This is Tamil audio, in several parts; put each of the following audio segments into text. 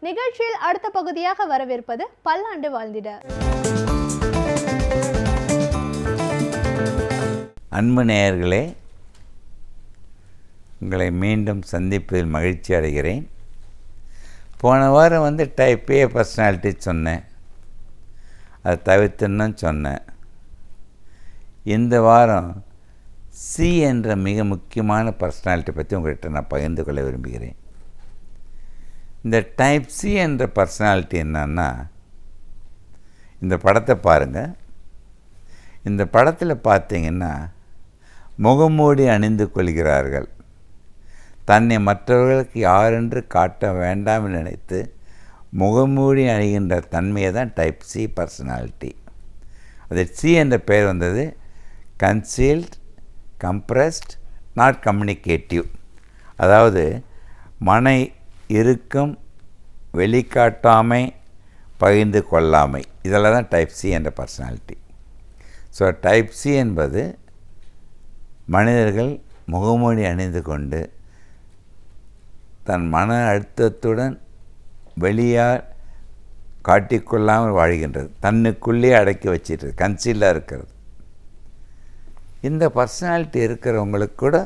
நிகழ்ச்சியில் அடுத்த பகுதியாக வரவிருப்பது பல்லாண்டு வாழ்ந்திட. அன்பு நேயர்களே, உங்களை மீண்டும் சந்திப்பதில் மகிழ்ச்சி அடைகிறேன். போன வாரம் டைப் ஏ பர்சனாலிட்டி சொன்னேன், அதை தவிர்த்துன்னு சொன்னேன். இந்த வாரம் சி என்ற மிக முக்கியமான பர்சனாலிட்டி பற்றி உங்கள்கிட்ட நான் பகிர்ந்து கொள்ள விரும்புகிறேன். இந்த டைப் சி என்ற பர்சனாலிட்டி என்னன்னா, இந்த படத்தை பாருங்கள். இந்த படத்தில் பார்த்தீங்கன்னா முகமூடி அணிந்து கொள்கிறார்கள். தன்னை மற்றவர்களுக்கு யாரென்று காட்ட வேண்டாம் நினைத்து முகமூடி அணிகின்ற தன்மையை தான் டைப் சி பர்சனாலிட்டி. அது சி என்ற பெயர் வந்தது கன்சீல்ட், கம்ப்ரஸ்ட், நாட் கம்யூனிகேட்டிவ். அதாவது மன இறுக்கம், வெளிக்காட்டாமை, பகிர்ந்து கொள்ளாமை, இதெல்லாம் தான் டைப் சி என்ற பர்சனாலிட்டி. ஸோ டைப் சி என்பது மனிதர்கள் முகமூடி அணிந்து கொண்டு தன் மன அழுத்தத்துடன் வெளியாக காட்டிக்கொள்ளாமல் வாழ்கின்றது, தன்னுக்குள்ளே அடக்கி வச்சிட்டு கன்சீலாக இருக்கிறது. இந்த பர்சனாலிட்டி இருக்கிறவங்களுக்கு கூட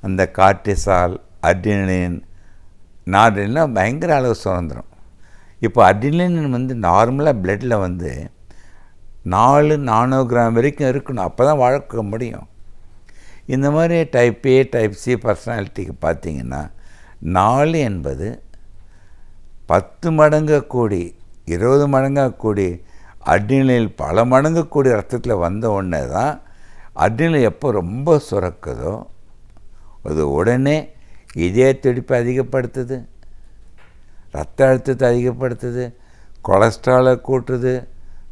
அந்த கார்டிசால், அட்ரினலின், நார்டலின்லாம் பயங்கர அளவு சுதந்திரம். இப்போ அட்ரினலின் நார்மலாக பிளட்டில் 4 நானோகிராம் வரைக்கும் இருக்கணும், அப்போ தான் வாழக்க முடியும். இந்த மாதிரி டைப் ஏ, டைப் சி பர்சனாலிட்டிக்கு பார்த்திங்கன்னா 4 என்பது 10 மடங்கு கூடி 20 மடங்காக கூடி அட்ரினலின் பல மடங்கு கூடி ரத்தத்தில் வந்த உடனே தான் அட்ரினலின் எப்போ ரொம்ப சுரக்குதோ அது உடனே இதய துடிப்பை அதிகப்படுத்துது, ரத்த அழுத்தத்தை அதிகப்படுத்துது, கொலஸ்ட்ராலை கூட்டுது,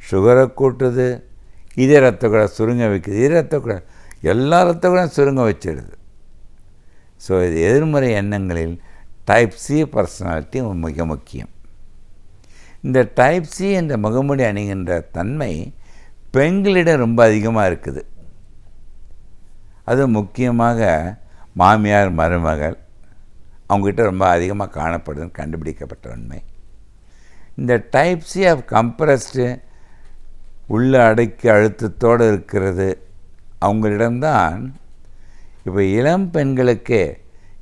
சுகரை கூட்டுது, இதய ரத்த கூட சுருங்க வைக்குது, இதய ரத்த கூட எல்லா ரத்த கூட சுருங்க வச்சிடுது. ஸோ இது எதிர்மறை எண்ணங்களில் டைப் சி பர்சனாலிட்டி மிக முக்கியம். இந்த டைப் சி என்ற முகமூடி அணிகின்ற தன்மை பெண்களிடம் ரொம்ப அதிகமாக இருக்குது. அது முக்கியமாக மாமியார், மருமகள், அவங்ககிட்ட ரொம்ப அதிகமாக காணப்படுதுன்னு கண்டுபிடிக்கப்பட்ட உண்மை. இந்த டைப் சி ஆஃப் கம்ப்ரஸ்டு உள்ள அடக்கி அழுத்தத்தோடு இருக்கிறது அவங்களிடம்தான். இப்போ இளம் பெண்களுக்கு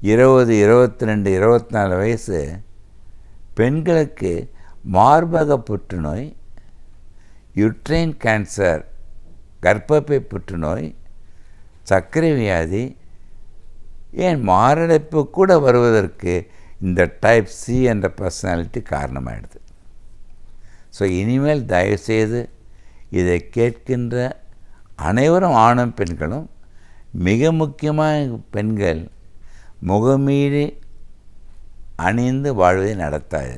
20, 22, 24 வயசு பெண்களுக்கு மார்பக புற்றுநோய், யுட்ரைன் கேன்சர், கர்ப்பப்பை புற்றுநோய், சர்க்கரை வியாதி, ஏன் மாரடைப்பு கூட வருவதற்கு இந்த டைப் சி என்ற பர்சனாலிட்டி காரணமாகிடுது. ஸோ இனிமேல் தயவுசெய்து இதை கேட்கின்ற அனைவரும், ஆணும் பெண்களும், மிக முக்கியமாக பெண்கள் முகமூடி அணிந்து வாழ்வதை நடத்தாது.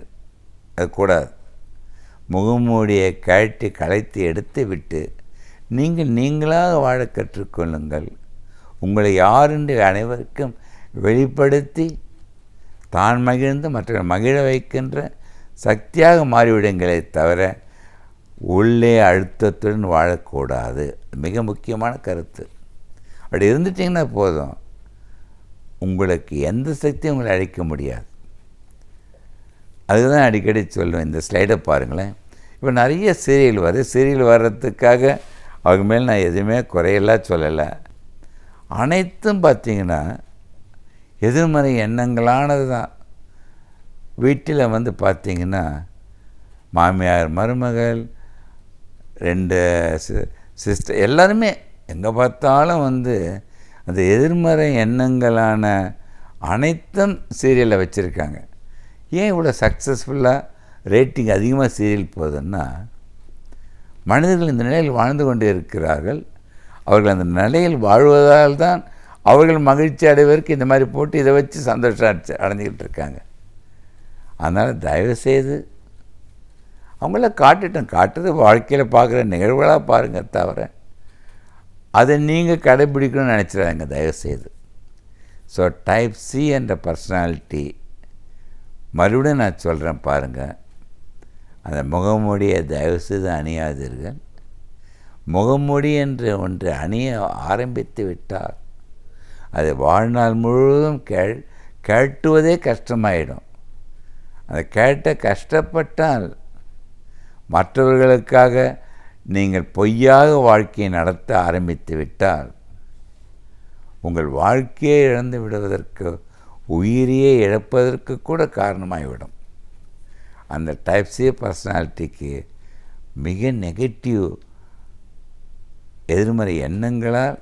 அது கூடாது. முகமூடியை களைத்து எடுத்து விட்டு நீங்களாக வாழ கற்றுக்கொள்ளுங்கள். உங்களை யாரென்று அனைவருக்கும் வெளிப்படுத்தி தான் மகிழ்ந்து மற்றவர்கள் மகிழ வைக்கின்ற சக்தியாக மாறிவிடுங்களே தவிர உள்ளே அழுத்தத்துடன் வாழக்கூடாது. மிக முக்கியமான கருத்து. அப்படி இருந்துட்டிங்கன்னா போதும், உங்களுக்கு எந்த சக்தியும் உங்களை அழிக்க முடியாது. அதுதான் அடிக்கடி சொல்லுவேன். இந்த ஸ்லைடை பாருங்களேன். இப்போ நிறைய சீரியல் வருது. சீரியல் வர்றதுக்காக அவங்க மேலே நான் எதுவுமே குறையெல்லாம் சொல்லலை. அனைத்தும் பார்த்திங்கன்னா எதிர்மறை எண்ணங்களானது தான். வீட்டில் பார்த்திங்கன்னா மாமியார், மருமகள், 2 சிஸ்டர் எல்லாருமே எங்கே பார்த்தாலும் அந்த எதிர்மறை எண்ணங்களான அனைத்தும் சீரியலில் வச்சுருக்காங்க. ஏன் இவ்வளோ சக்ஸஸ்ஃபுல்லாக ரேட்டிங் அதிகமாக சீரியல் போகுதுன்னா, மனிதர்கள் இந்த நிலையில் வாழ்ந்து கொண்டு இருக்கிறார்கள். அவர்கள் அந்த நிலையில் வாழ்வதால் தான் அவர்கள் மகிழ்ச்சி அடைவதற்கு இந்த மாதிரி போட்டு இதை வச்சு சந்தோஷம் அடைஞ்சிக்கிட்டு இருக்காங்க. அதனால் தயவுசெய்து அவங்கள காட்டுறது வாழ்க்கையில் பார்க்குற நிகழ்வுகளாக பாருங்கள் தவிர அதை நீங்கள் கடைப்பிடிக்கணும்னு நினச்சிடாங்க தயவுசெய்து. ஸோ டைப் சி என்ற பர்சனாலிட்டி, மறுபடியும் நான் சொல்கிறேன் பாருங்கள், அந்த முகமூடியை தயவுசெய்து அணியாதீர்கள். முகமூடி என்று ஒன்று அணிய ஆரம்பித்து விட்டால் அது வாழ்நாள் முழுவதும் கேட்டுவதே கஷ்டமாயிடும். அதை கேட்ட கஷ்டப்பட்டால் மற்றவர்களுக்காக நீங்கள் பொய்யாக வாழ்க்கையை நடத்த ஆரம்பித்து விட்டால் உங்கள் வாழ்க்கையை இழந்து விடுவதற்கு, உயிரையே இழப்பதற்கு கூட காரணமாகிவிடும். அந்த டைப் சி பர்சனாலிட்டிக்கு மிக நெகட்டிவ் எதிர்மறை எண்ணங்களால்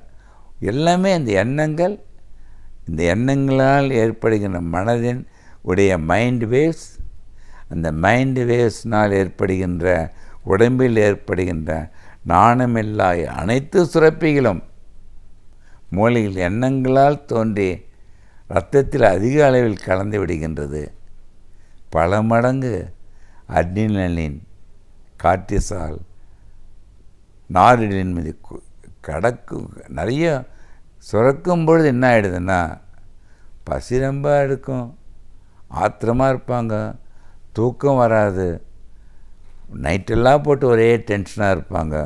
எல்லாமே இந்த எண்ணங்களால் ஏற்படுகின்ற மனதின் உடைய மைண்ட் வேவ்ஸ், அந்த மைண்ட் வேவ்ஸ்னால் ஏற்படுகின்ற உடம்பில் ஏற்படுகின்ற நாணமில்லா அனைத்து சுரப்பிகளும் மூளையில் எண்ணங்களால் தோன்றி இரத்தத்தில் அதிக அளவில் கலந்து விடுகின்றது. பல மடங்கு அட்ரினலின், கார்டிசால், நாரிடின் மீது நிறைய சுரக்கும் பொழுது என்ன ஆகிடுதுன்னா பசி ரொம்ப எடுக்கும், ஆத்திரமாக இருப்பாங்க, தூக்கம் வராது, நைட்டெல்லாம் போட்டு ஒரே டென்ஷனாக இருப்பாங்க.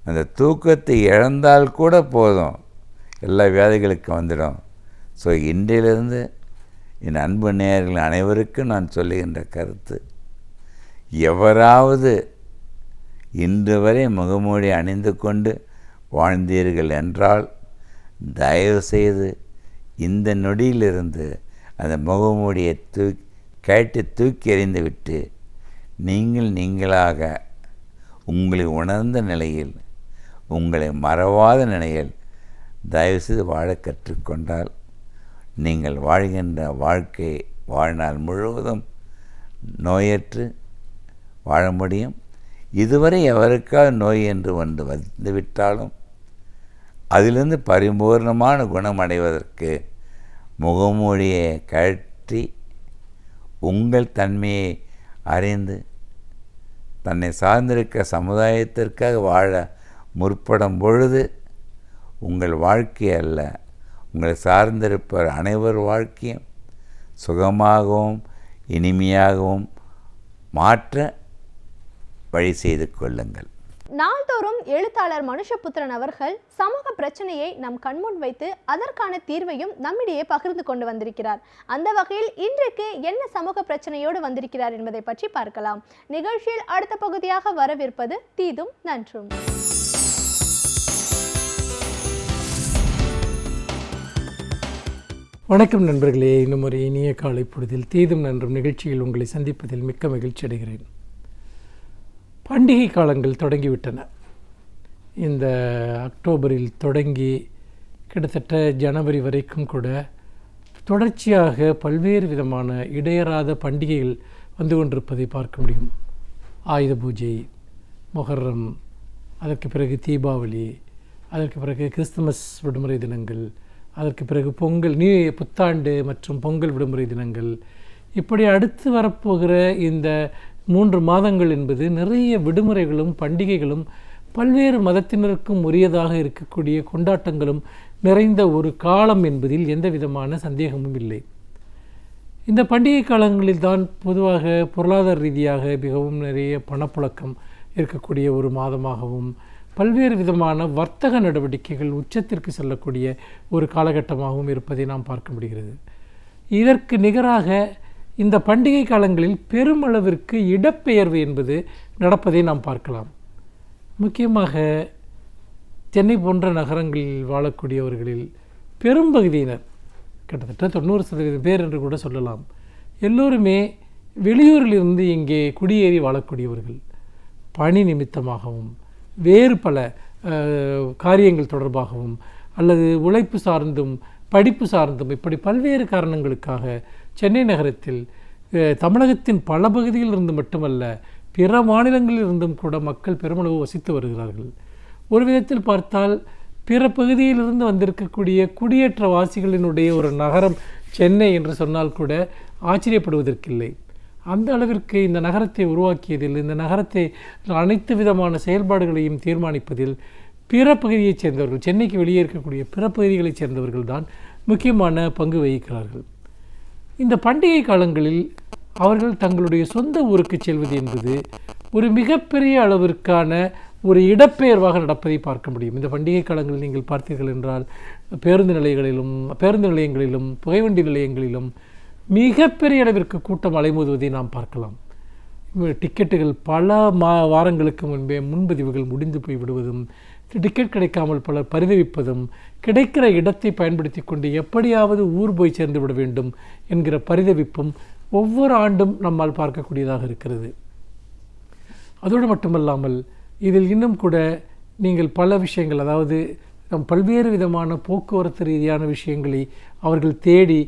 அந்த தூக்கத்தை இழந்தால் கூட போதும், எல்லா வியாதிகளுக்கு வந்துடும். ஸோ இன்றையிலிருந்து என் அன்பு நேயர்கள் அனைவருக்கும் நான் சொல்லுகின்ற கருத்து, எவராவது இன்று வரை முகமூடி அணிந்து கொண்டு வாழ்ந்தீர்கள் என்றால் தயவுசெய்து இந்த நொடியிலிருந்து அந்த முகமூடியை தூக்கி எறிந்து விட்டு நீங்களாக உங்களை உணர்ந்த நிலையில், உங்களை மறவாத நிலையில் தயவுசெய்து வாழ கற்றுக்கொண்டால் நீங்கள் வாழ்கின்ற வாழ்க்கை வாழ்நாள் முழுவதும் நோயற்று வாழ முடியும். இதுவரை எவருக்காக நோய் என்று வந்துவிட்டாலும் அதிலிருந்து பரிபூர்ணமான குணம் அடைவதற்கு முகமூடியை கழற்றி உங்கள் தன்மையை அறிந்து தன்னை சார்ந்திருக்க சமுதாயத்திற்காக வாழ முற்படும் பொழுது உங்கள் வாழ்க்கை அல்ல, உங்களை சார்ந்திருப்பவர் அனைவர் வாழ்க்கையும் சுகமாகவும் இனிமையாகவும் மாற்ற வழி செய்து கொள்ளுங்கள். நாள்தோறும் எழுத்தாளர் மனுஷபுத்திரன் அவர்கள் சமூக பிரச்சனையை நம் கண்முன் வைத்து அதற்கான தீர்வையும் நம்மிடையே பகிர்ந்து கொண்டு வந்திருக்கிறார். அந்த வகையில் இன்றைக்கு என்ன சமூக பிரச்சனையோடு வந்திருக்கிறார் என்பதை பற்றி பார்க்கலாம். நிகழ்ச்சியில் அடுத்த பகுதியாக வரவிருப்பது தீதும் நன்றும். வணக்கம் நண்பர்களே, இன்னும் ஒரு இனிய காலை பொழுதில் தீதும் நன்றும் நிகழ்ச்சியில் உங்களை சந்திப்பதில் மிக்க மகிழ்ச்சி அடைகிறேன். பண்டிகை காலங்கள் தொடங்கிவிட்டன. இந்த அக்டோபரில் தொடங்கி கிட்டத்தட்ட ஜனவரி வரைக்கும் கூட தொடர்ச்சியாக பல்வேறு விதமான இடையறாத பண்டிகைகள் வந்து கொண்டிருப்பதை பார்க்க முடியும். ஆயுத பூஜை, மொஹர்ரம், அதற்கு பிறகு தீபாவளி, அதற்கு பிறகு கிறிஸ்துமஸ் விடுமுறை தினங்கள், அதற்கு பிறகு பொங்கல், புத்தாண்டு மற்றும் பொங்கல் விடுமுறை தினங்கள், இப்படி அடுத்து வரப்போகிற இந்த 3 மாதங்கள் என்பது நிறைய விடுமுறைகளும் பண்டிகைகளும் பல்வேறு மதத்தினருக்கும் உரியதாக இருக்கக்கூடிய கொண்டாட்டங்களும் நிறைந்த ஒரு காலம் என்பதில் எந்த விதமான சந்தேகமும் இல்லை. இந்த பண்டிகை காலங்களில் தான் பொதுவாக பொருளாதார ரீதியாக மிகவும் நிறைய பணப்புழக்கம் இருக்கக்கூடிய ஒரு மாதமாகவும் பல்வேறு விதமான வர்த்தக நடவடிக்கைகள் உச்சத்திற்கு செல்லக்கூடிய ஒரு காலகட்டமாகவும் இருப்பதை நாம் பார்க்க முடிகிறது. இதற்கு நிகராக இந்த பண்டிகை காலங்களில் பெருமளவிற்கு இடப்பெயர்வு என்பது நடப்பதை நாம் பார்க்கலாம். முக்கியமாக சென்னை போன்ற நகரங்களில் வாழக்கூடியவர்களில் பெரும்பகுதியினர், கிட்டத்தட்ட 90% பேர் என்று கூட சொல்லலாம், எல்லோருமே வெளியூரிலிருந்து இங்கே குடியேறி வாழக்கூடியவர்கள். பணி நிமித்தமாகவும் வேறு பல காரியங்கள் தொடர்பாகவும் அல்லது உழைப்பு சார்ந்தும் படிப்பு சார்ந்தும் இப்படி பல்வேறு காரணங்களுக்காக சென்னை நகரத்தில் தமிழகத்தின் பல பகுதியில் இருந்து மட்டுமல்ல பிற மாநிலங்களில் இருந்தும் கூட மக்கள் பெருமளவு வசித்து வருகிறார்கள். ஒரு விதத்தில் பார்த்தால் பிற பகுதியிலிருந்து வந்திருக்கக்கூடிய குடியேற்றவாசிகளினுடைய ஒரு நகரம் சென்னை என்று சொன்னால் கூட ஆச்சரியப்படுவதற்கில்லை. அந்த அளவிற்கு இந்த நகரத்தை உருவாக்கியதில், இந்த நகரத்தை அனைத்து விதமான செயல்பாடுகளையும் தீர்மானிப்பதில் பிற பகுதியைச் சேர்ந்தவர்கள், சென்னைக்கு வெளியே இருக்கக்கூடிய பிற பகுதிகளைச் சேர்ந்தவர்கள் தான் முக்கியமான பங்கு வகிக்கிறார்கள். இந்த பண்டிகை காலங்களில் அவர்கள் தங்களுடைய சொந்த ஊருக்கு செல்வது என்பது ஒரு மிகப்பெரிய அளவிற்கான ஒரு இடப்பெயர்வாக நடப்பதை பார்க்க முடியும். இந்த பண்டிகை காலங்களில் நீங்கள் பார்த்தீர்கள் என்றால் பேருந்து நிலையங்களிலும் புகைவண்டி நிலையங்களிலும் மிகப்பெரிய அளவிற்கு கூட்டம் அலைமோதுவதை நாம் பார்க்கலாம். டிக்கெட்டுகள் பல வாரங்களுக்கு முன்பே முன்பதிவுகள் முடிந்து போய் விடுவதும், டிக்கெட் கிடைக்காமல் பலர் பரிதவிப்பதும், கிடைக்கிற இடத்தை பயன்படுத்தி கொண்டு எப்படியாவது ஊர் போய் சேர்ந்து விட வேண்டும் என்கிற பரிதவிப்பும் ஒவ்வொரு ஆண்டும் நம்மால் பார்க்கக்கூடியதாக இருக்கிறது. அதோடு மட்டுமல்லாமல் இதில் இன்னும் கூட நீங்கள் பல விஷயங்கள், அதாவது பல்வேறு விதமான போக்குவரத்து ரீதியான விஷயங்களை அவர்கள் தேடி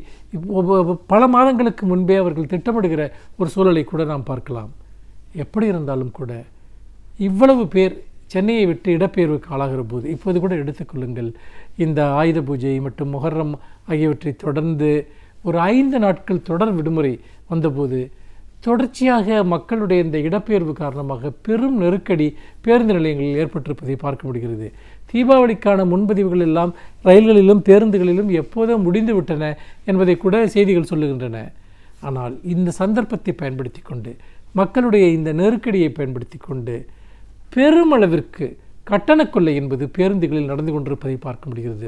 பல மாதங்களுக்கு முன்பே அவர்கள் திட்டமிடுகிற ஒரு சூழலை கூட நாம் பார்க்கலாம். எப்படி இருந்தாலும் கூட இவ்வளவு பேர் சென்னையை விட்டு இடப்பெயர்வுக்கு ஆளாகிற போது, இப்போது கூட எடுத்துக்கொள்ளுங்கள், இந்த ஆயுத பூஜை மற்றும் முஹர்ரம் ஆகியவற்றை தொடர்ந்து ஒரு 5 நாட்கள் தொடர் விடுமுறை வந்தபோது தொடர்ச்சியாக மக்களுடைய இந்த இடப்பெயர்வு காரணமாக பெரும் நெருக்கடி பேருந்து நிலையங்களில் ஏற்பட்டிருப்பதை பார்க்க முடிகிறது. தீபாவளிக்கான முன்பதிவுகள் எல்லாம் ரயில்களிலும் பேருந்துகளிலும் எப்போதும் முடிந்து விட்டன என்பதை கூட செய்திகள் சொல்லுகின்றன. ஆனால் இந்த சந்தர்ப்பத்தை பயன்படுத்தி கொண்டு, மக்களுடைய இந்த நெருக்கடியை பயன்படுத்தி கொண்டு பெருமளவிற்கு கட்டண கொள்ளை என்பது பேருந்துகளில் நடந்து கொண்டிருப்பதை பார்க்க முடிகிறது.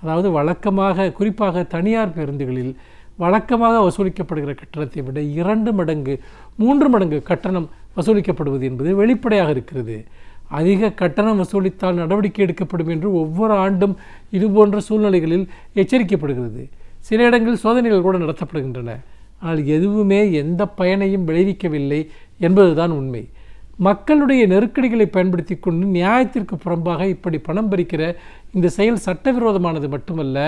அதாவது வழக்கமாக, குறிப்பாக தனியார் பேருந்துகளில் வழக்கமாக வசூலிக்கப்படுகிற கட்டணத்தை விட 2 மடங்கு 3 மடங்கு கட்டணம் வசூலிக்கப்படுவது என்பது வெளிப்படையாக இருக்கிறது. அதிக கட்டணம் வசூலித்தால் நடவடிக்கை எடுக்கப்படும் என்று ஒவ்வொரு ஆண்டும் இதுபோன்ற சூழ்நிலைகளில் எச்சரிக்கப்படுகிறது. சில இடங்களில் சோதனைகள் கூட நடத்தப்படுகின்றன. ஆனால் எதுவுமே எந்த பயனையும் விளைவிக்கவில்லை என்பதுதான் உண்மை. மக்களுடைய நெருக்கடிகளை பயன்படுத்தி கொண்டு நியாயத்திற்கு புறம்பாக இப்படி பணம் பறிக்கிற இந்த செயல் சட்டவிரோதமானது மட்டுமல்ல,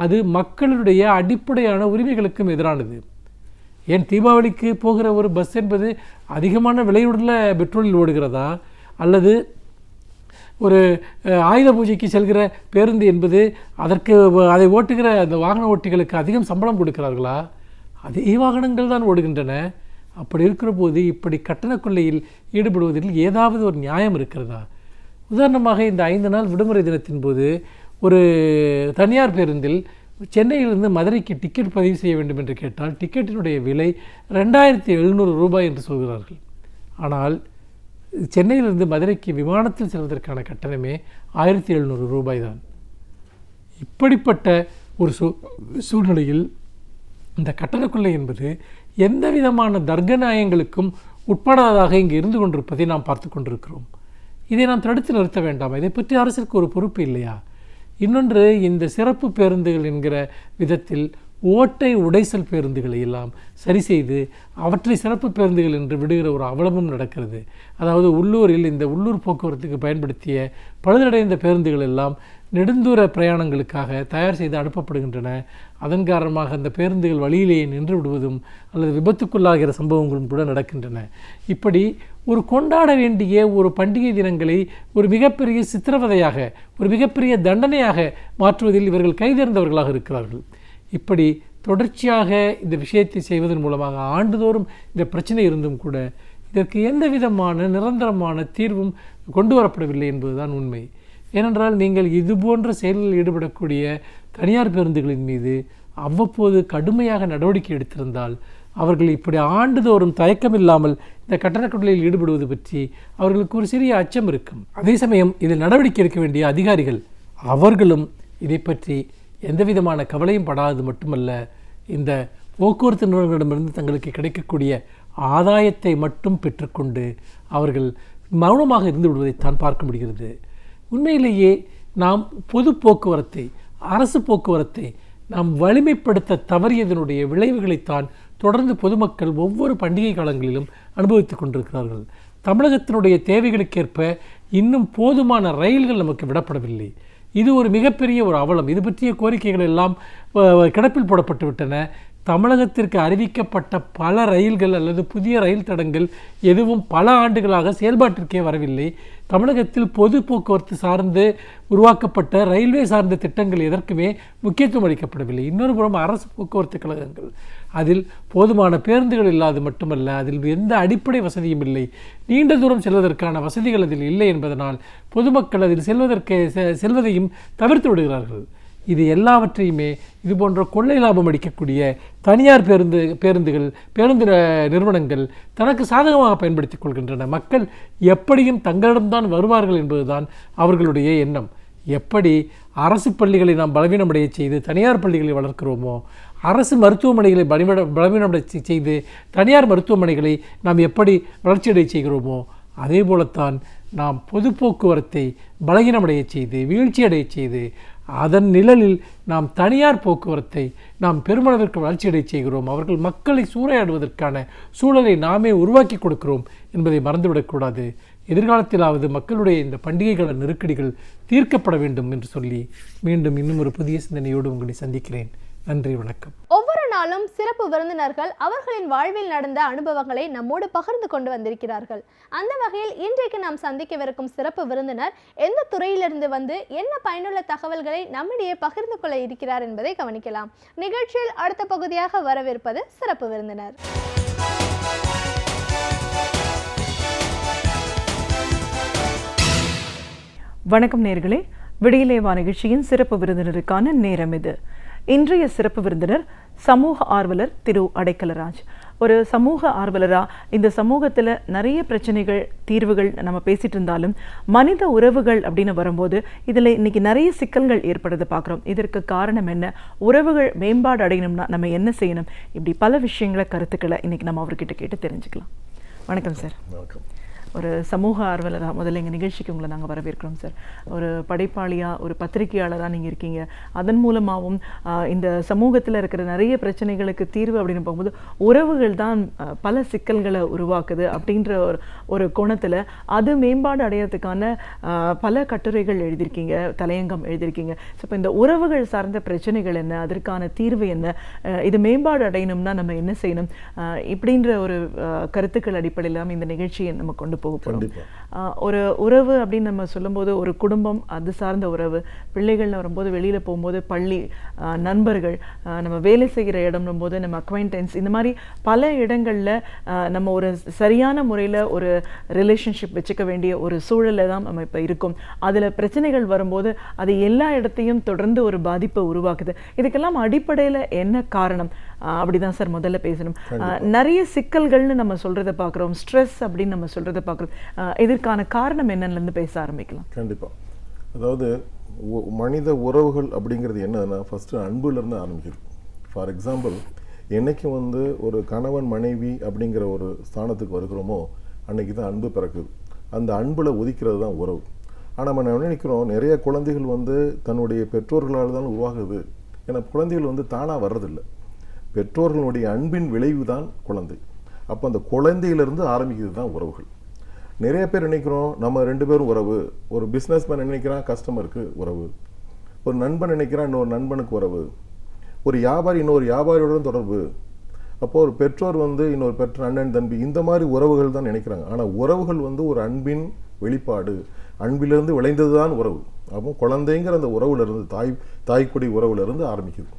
அது மக்களுடைய அடிப்படையான உரிமைகளுக்கும் எதிரானது. ஏன் தீபாவளிக்கு போகிற ஒரு பஸ் என்பது அதிகமான விலையுள்ள பெட்ரோலில் ஓடுகிறதா, அல்லது ஒரு ஆயுத பூஜைக்கு செல்கிற பேருந்து என்பது அதை ஓட்டுகிற அந்த வாகன ஓட்டிகளுக்கு அதிகம் சம்பளம் கொடுக்கிறார்களா? அதே வாகனங்கள் தான் ஓடுகின்றன. அப்படி இருக்கிற போது இப்படி கட்டண கொள்ளையில் ஈடுபடுவதில் ஏதாவது ஒரு நியாயம் இருக்கிறதா? உதாரணமாக இந்த 5 நாள் விடுமுறை தினத்தின் போது ஒரு தனியார் பேருந்தில் சென்னையிலிருந்து மதுரைக்கு டிக்கெட் பதிவு செய்ய வேண்டும் என்று கேட்டால் டிக்கெட்டினுடைய விலை 2700 ரூபாய் என்று சொல்கிறார்கள். ஆனால் சென்னையிலிருந்து மதுரைக்கு விமானத்தில் செல்வதற்கான கட்டணமே 1700 ரூபாய் தான். இப்படிப்பட்ட ஒரு சூழ்நிலையில் இந்த கட்டணக்கொள்ளை என்பது எந்த விதமான தர்க்க நியாயங்களுக்கும் உட்படாததாக இங்கு இருந்து கொண்டிருப்பதை நாம் பார்த்து கொண்டிருக்கிறோம். இதை நாம் தடுத்து நிறுத்த வேண்டாம். இதை பற்றி அரசுக்கு ஒரு பொறுப்பு இல்லையா? இன்னொன்று, இந்த சிறப்பு பேருந்துகள் என்கிற விதத்தில் ஓட்டை உடைசல் பேருந்துகளை எல்லாம் சரி செய்து அவற்றை சிறப்பு பேருந்துகள் என்று விடுகிற ஒரு அவலமும் நடக்கிறது. அதாவது உள்ளூரில் இந்த உள்ளூர் போக்குவரத்துக்கு பயன்படுத்திய பழுதடைந்த பேருந்துகள் எல்லாம் நெடுந்தூர பிரயாணங்களுக்காக தயார் செய்து அனுப்பப்படுகின்றன. அதன் காரணமாக அந்த பேருந்துகள் வழியிலேயே நின்று விடுவதும் அல்லது விபத்துக்குள்ளாகிற சம்பவங்களும் கூட நடக்கின்றன. இப்படி ஒரு கொண்டாட வேண்டிய ஒரு பண்டிகை தினங்களை ஒரு மிகப்பெரிய சித்திரவதையாக, ஒரு மிகப்பெரிய தண்டனையாக மாற்றுவதில் இவர்கள் கைதேர்ந்தவர்களாக இருக்கிறார்கள். இப்படி தொடர்ச்சியாக இந்த விஷயத்தை செய்வதன் மூலமாக ஆண்டுதோறும் இந்த பிரச்சனை இருந்தும் கூட இதற்கு எந்த விதமான நிரந்தரமான தீர்வும் கொண்டு வரப்படவில்லை என்பதுதான் உண்மை. ஏனென்றால் நீங்கள் இதுபோன்ற செயல்களில் ஈடுபடக்கூடிய தனியார் பேருந்துகளின் மீது அவ்வப்போது கடுமையாக நடவடிக்கை எடுத்திருந்தால் அவர்கள் இப்படி ஆண்டுதோறும் தயக்கமில்லாமல் இந்த கட்டணக்கொள்ளையில் ஈடுபடுவது பற்றி அவர்களுக்கு ஒரு சிறிய அச்சம் இருக்கும். அதே சமயம் இதில் நடவடிக்கை எடுக்க வேண்டிய அதிகாரிகள் அவர்களும் இதை பற்றி எந்த விதமான கவலையும் படாதது மட்டுமல்ல, இந்த போக்குவரத்து நிறுவனங்களிடமிருந்து தங்களுக்கு கிடைக்கக்கூடிய ஆதாயத்தை மட்டும் பெற்றுக்கொண்டு அவர்கள் மௌனமாக இருந்து விடுவதைத்தான் பார்க்க முடிகிறது. உண்மையிலேயே நாம் பொது போக்குவரத்தை, அரசு போக்குவரத்தை நாம் வலிமைப்படுத்த தவறியதனுடைய விளைவுகளைத்தான் தொடர்ந்து பொதுமக்கள் ஒவ்வொரு பண்டிகை காலங்களிலும் அனுபவித்து கொண்டிருக்கிறார்கள். தமிழகத்தினுடைய தேவைகளுக்கேற்ப இன்னும் போதுமான ரயில்கள் நமக்கு விடப்படவில்லை. இது ஒரு மிகப்பெரிய ஒரு அவலம். இது பற்றிய கோரிக்கைகள் எல்லாம் கிடப்பில் போடப்பட்டு விட்டன. தமிழகத்திற்கு அறிவிக்கப்பட்ட பல ரயில்கள் அல்லது புதிய ரயில் தடங்கள் எதுவும் பல ஆண்டுகளாக செயல்பாட்டிற்கே வரவில்லை. தமிழகத்தில் பொது போக்குவரத்து சார்ந்து உருவாக்கப்பட்ட ரயில்வே சார்ந்த திட்டங்கள் எதற்குமே முக்கியத்துவம் அளிக்கப்படவில்லை. இன்னொரு புறம் அரசு போக்குவரத்து கழகங்கள், அதில் போதுமான பேருந்துகள் இல்லாது மட்டுமல்ல, அதில் எந்த அடிப்படை வசதியும் இல்லை. நீண்ட தூரம் செல்வதற்கான வசதிகள் அதில் இல்லை என்பதனால் பொதுமக்கள் அதில் செல்வதையும் தவிர்த்து விடுகிறார்கள். இது எல்லாவற்றையுமே இது போன்ற கொள்ளை லாபம் அடிக்கக்கூடிய தனியார் பேருந்து நிறுவனங்கள் தனக்கு சாதகமாக பயன்படுத்திக் கொள்கின்றன. மக்கள் எப்படியும் தங்களிடம்தான் வருவார்கள் என்பதுதான் அவர்களுடைய எண்ணம். எப்படி அரசு பள்ளிகளை நாம் பலவீனமடைய செய்து தனியார் பள்ளிகளை வளர்க்கிறோமோ, அரசு மருத்துவமனைகளை பலவீனமடை செய்து தனியார் மருத்துவமனைகளை நாம் எப்படி வளர்ச்சியடை செய்கிறோமோ, அதே போலத்தான் நாம் பொது போக்குவரத்தை பலகீனமடைய செய்து வீழ்ச்சியடைய செய்து அதன் நிழலில் நாம் தனியார் போக்குவரத்தை நாம் பெருமளவிற்கு வளர்ச்சியடை செய்கிறோம். அவர்கள் மக்களை சூறையாடுவதற்கான சூழலை நாமே உருவாக்கி கொடுக்கிறோம் என்பதை மறந்துவிடக்கூடாது. எதிர்காலத்திலாவது மக்களுடைய இந்த பண்டிகைகள நெருக்கடிகள் தீர்க்கப்பட வேண்டும் என்று சொல்லி மீண்டும் இன்னும் ஒரு புதிய சிந்தனையோடு உங்களை சந்திக்கிறேன். நன்றி, வணக்கம். ஒவ்வொரு நாளும் சிறப்பு விருந்தினர்கள் அவர்களின் வாழ்வில் நடந்த அனுபவங்களை நம்மோடு பகிர்ந்து கொண்டு வந்திருக்கிறார்கள். அந்த வகையில் இன்றைக்கு நாம் சந்திக்கவிருக்கும் சிறப்பு விருந்தினர் எந்த துறையிலிருந்து வந்து என்ன பயனுள்ள தகவல்களை நம்மிடையே பகிர்ந்து கொள்ள இருக்கிறார் என்பதை கவனிக்கலாம். நிகழ்ச்சியில் அடுத்த பகுதியாக வரவிருப்பது சிறப்பு விருந்தினர். வணக்கம் நேயர்களே, விடியலேவா நிகழ்ச்சியின் சிறப்பு விருந்தினருக்கான நேரம் இது. இன்றைய சிறப்பு விருந்தினர் சமூக ஆர்வலர் திரு அடைக்கலராஜ். ஒரு சமூக ஆர்வலராக இந்த சமூகத்தில் நிறைய பிரச்சனைகள் தீர்வுகள் நம்ம பேசிகிட்டு இருந்தாலும் மனித உறவுகள் அப்படின்னு வரும்போது இதில் இன்றைக்கி நிறைய சிக்கல்கள் ஏற்படுறதை பார்க்குறோம். இதற்கு காரணம் என்ன, உறவுகள் மேம்பாடு அடையணும்னா நம்ம என்ன செய்யணும், இப்படி பல விஷயங்களை கருத்துக்களை இன்றைக்கி நம்ம அவர்கிட்ட கேட்டு தெரிஞ்சுக்கலாம். வணக்கம் சார். வணக்கம். ஒரு சமூக ஆர்வலராக முதல்ல எங்கள் நிகழ்ச்சிக்கு உங்களை நாங்கள் வரவேற்கிறோம் சார். ஒரு படைப்பாளியாக, ஒரு பத்திரிகையாளராக நீங்கள் இருக்கீங்க. அதன் மூலமாகவும் இந்த சமூகத்தில் இருக்கிற நிறைய பிரச்சனைகளுக்கு தீர்வு அப்படின்னு போகும்போது உறவுகள் தான் பல சிக்கல்களை உருவாக்குது அப்படின்ற ஒரு கோணத்தில் அது மேம்பாடு அடையிறதுக்கான பல கட்டுரைகள் எழுதியிருக்கீங்க, தலையங்கம் எழுதியிருக்கீங்க. ஸோ இப்போ இந்த உறவுகள் சார்ந்த பிரச்சனைகள் என்ன, அதற்கான தீர்வு என்ன, இது மேம்பாடு அடையணும்னா நம்ம என்ன செய்யணும், இப்படின்ற ஒரு கருத்துக்கள் அடிப்படையில் இந்த நிகழ்ச்சியை நம்ம கொண்டு போக போகிறோம். ஒரு உறவு அப்படின்னு நம்ம சொல்லும்போது ஒரு குடும்பம், அது சார்ந்த உறவு, பிள்ளைகள்னு வரும்போது வெளியில் போகும்போது பள்ளி, நண்பர்கள், நம்ம வேலை செய்கிற இடம்னும் போது நம்ம அக்வைண்டன்ஸ், இந்த மாதிரி பல இடங்களில் நம்ம ஒரு சரியான முறையில் ஒரு ரிலேஷன்ஷிப் வச்சுக்க வேண்டிய ஒரு சூழலில் தான் நம்ம இப்போ இருக்கோம். அதில் பிரச்சனைகள் வரும்போது அது எல்லா இடத்தையும் தொடர்ந்து ஒரு பாதிப்பை உருவாக்குது. இதுக்கெல்லாம் அடிப்படையில் என்ன காரணம், அப்படிதான் சார் முதல்ல பேசணும். நிறைய சிக்கல்கள்னு நம்ம சொல்கிறத பார்க்குறோம், ஸ்ட்ரெஸ் அப்படின்னு நம்ம சொல்கிறத பார்க்குறோம். இதற்கான காரணம் என்னன்னு பேச ஆரம்பிக்கலாம். கண்டிப்பாக. அதாவது மனித உறவுகள் அப்படிங்கிறது என்னன்னா ஃபஸ்ட்டு அன்புலேருந்து ஆரம்பிக்குது. ஃபார் எக்ஸாம்பிள், என்னைக்கு ஒரு கணவன் மனைவி அப்படிங்கிற ஒரு ஸ்தானத்துக்கு வருகிறோமோ அன்னைக்கு தான் அன்பு பிறக்குது. அந்த அன்பில் ஒதுக்கிறது தான் உறவு. ஆனால் நம்ம நினைக்கிறோம் நிறைய குழந்தைகள் தன்னுடைய பெற்றோர்களால் தான் உருவாகுது. ஏன்னா குழந்தைகள் தானாக வர்றதில்லை, பெற்றோர்களுடைய அன்பின் விளைவு தான் குழந்தை. அப்போ அந்த குழந்தையிலிருந்து ஆரம்பிக்கிறது தான் உறவுகள். நிறைய பேர் நினைக்கிறோம் நம்ம ரெண்டு பேரும் உறவு. ஒரு பிஸ்னஸ்மேன் நினைக்கிறான் கஸ்டமருக்கு உறவு, ஒரு நண்பன் நினைக்கிறான் இன்னொரு நண்பனுக்கு உறவு, ஒரு வியாபாரி இன்னொரு வியாபாரியுடன் தொடர்பு, அப்போது ஒரு பெற்றோர் இன்னொரு பெற்றோர் அண்ணன் தம்பி, இந்த மாதிரி உறவுகள் தான் நினைக்கிறாங்க. ஆனால் உறவுகள் ஒரு அன்பின் வெளிப்பாடு, அன்பிலிருந்து விளைந்தது தான் உறவு. அப்போ குழந்தைங்கிற அந்த உறவுலேருந்து தாய்க்குடி உறவுலேருந்து ஆரம்பிக்குது.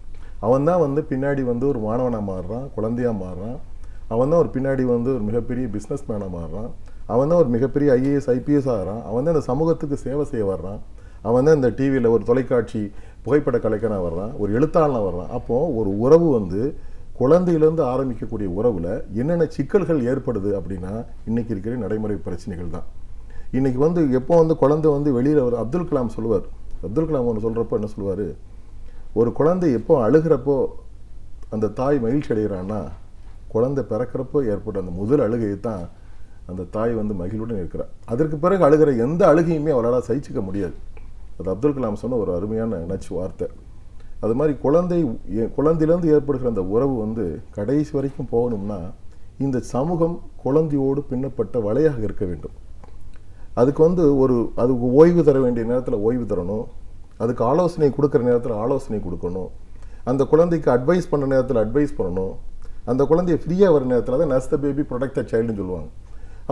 அவன் தான் பின்னாடி ஒரு மாணவனாக மாறுறான், குழந்தையாக மாறுறான். அவன் தான் ஒரு பின்னாடி ஒரு மிகப்பெரிய பிஸ்னஸ் மேனாக மாறுறான். அவன் தான் ஒரு மிகப்பெரிய ஐஏஎஸ் ஐபிஎஸ் ஆகிறான். அவன் தான் இந்த சமூகத்துக்கு சேவை செய்ய வர்றான். அவன் தான் இந்த டிவியில் ஒரு தொலைக்காட்சி புகைப்பட கலைஞனாக வர்றான், ஒரு எழுத்தாளனாக வர்றான். அப்போது ஒரு உறவு குழந்தையிலேருந்து ஆரம்பிக்கக்கூடிய உறவில் என்னென்ன சிக்கல்கள் ஏற்படுது அப்படின்னா இன்றைக்கி இருக்கிற நடைமுறை பிரச்சனைகள் தான். இன்றைக்கி எப்போ குழந்தை வெளியில் அப்துல் கலாம் சொல்லுவார். அப்துல் கலாம் ஒன்று சொல்கிறப்போ என்ன சொல்லுவார், ஒரு குழந்தை எப்போ அழுகிறப்போ அந்த தாய் மகிழ்ச்சி அடைகிறான்னா குழந்தை பிறக்கிறப்போ ஏற்பட்ட அந்த முதல் அழுகையை தான் அந்த தாய் மகிழ்வுடன் இருக்கிறார். அதற்கு பிறகு அழுகிற எந்த அழுகையுமே அவளால் சகிச்சிக்க முடியாது. அது அப்துல் கலாம் சொன்ன ஒரு அருமையான நச்சு வார்த்தை. அது மாதிரி குழந்தையிலேருந்து ஏற்படுகிற அந்த உறவு கடைசி வரைக்கும் போகணும்னா இந்த சமூகம் குழந்தையோடு பின்னப்பட்ட வலையாக இருக்க வேண்டும். அதுக்கு அதுக்கு ஓய்வு தர வேண்டிய நேரத்தில் ஓய்வு தரணும், அதுக்கு ஆலோசனை கொடுக்குற நேரத்தில் ஆலோசனை கொடுக்கணும், அந்த குழந்தைக்கு அட்வைஸ் பண்ணுற நேரத்தில் அட்வைஸ் பண்ணணும், அந்த குழந்தைய ஃப்ரீயாக வர நேரத்தில் தான் nurse the baby protect the சைல்டுன்னு சொல்லுவாங்க.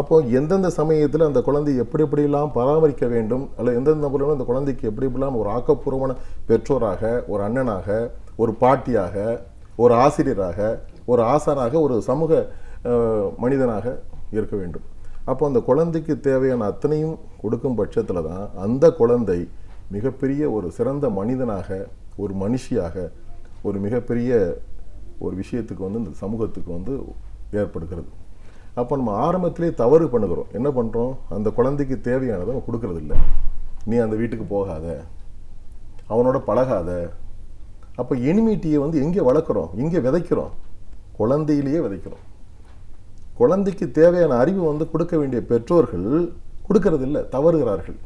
அப்போது எந்தெந்த சமயத்தில் அந்த குழந்தையை எப்படியெல்லாம் பராமரிக்க வேண்டும், அல்லது எந்தெந்த முறையில் அந்த குழந்தைக்கு எப்படியெல்லாம் ஒரு ஆக்கப்பூர்வமான பெற்றோராக, ஒரு அண்ணனாக, ஒரு பாட்டியாக, ஒரு ஆசிரியராக, ஒரு ஆசானாக, ஒரு சமூக மனிதனாக இருக்க வேண்டும். அப்போ அந்த குழந்தைக்கு தேவையான அத்தனையும் கொடுக்கும் பட்சத்தில் தான் அந்த குழந்தை மிகப்பெரிய ஒரு சிறந்த மனிதனாக ஒரு மனுஷியாக ஒரு மிகப்பெரிய ஒரு விஷயத்துக்கு வந்து இந்த சமூகத்துக்கு வந்து ஏற்படுகிறது. அப்போ நம்ம ஆரம்பத்திலே தவறு பண்ணுகிறோம். என்ன பண்ணுறோம், அந்த குழந்தைக்கு தேவையானதை நம்ம கொடுக்கறது இல்லை. நீ அந்த வீட்டுக்கு போகாத, அவனோட பழகாத. அப்போ எனிமிட்டியை வந்து எங்கே வளர்க்குறோம், எங்கே விதைக்கிறோம், குழந்தையிலேயே விதைக்கிறோம். குழந்தைக்கு தேவையான அறிவு வந்து கொடுக்க வேண்டிய பெற்றோர்கள் கொடுக்கறதில்லை, தவறுகிறார்கள்.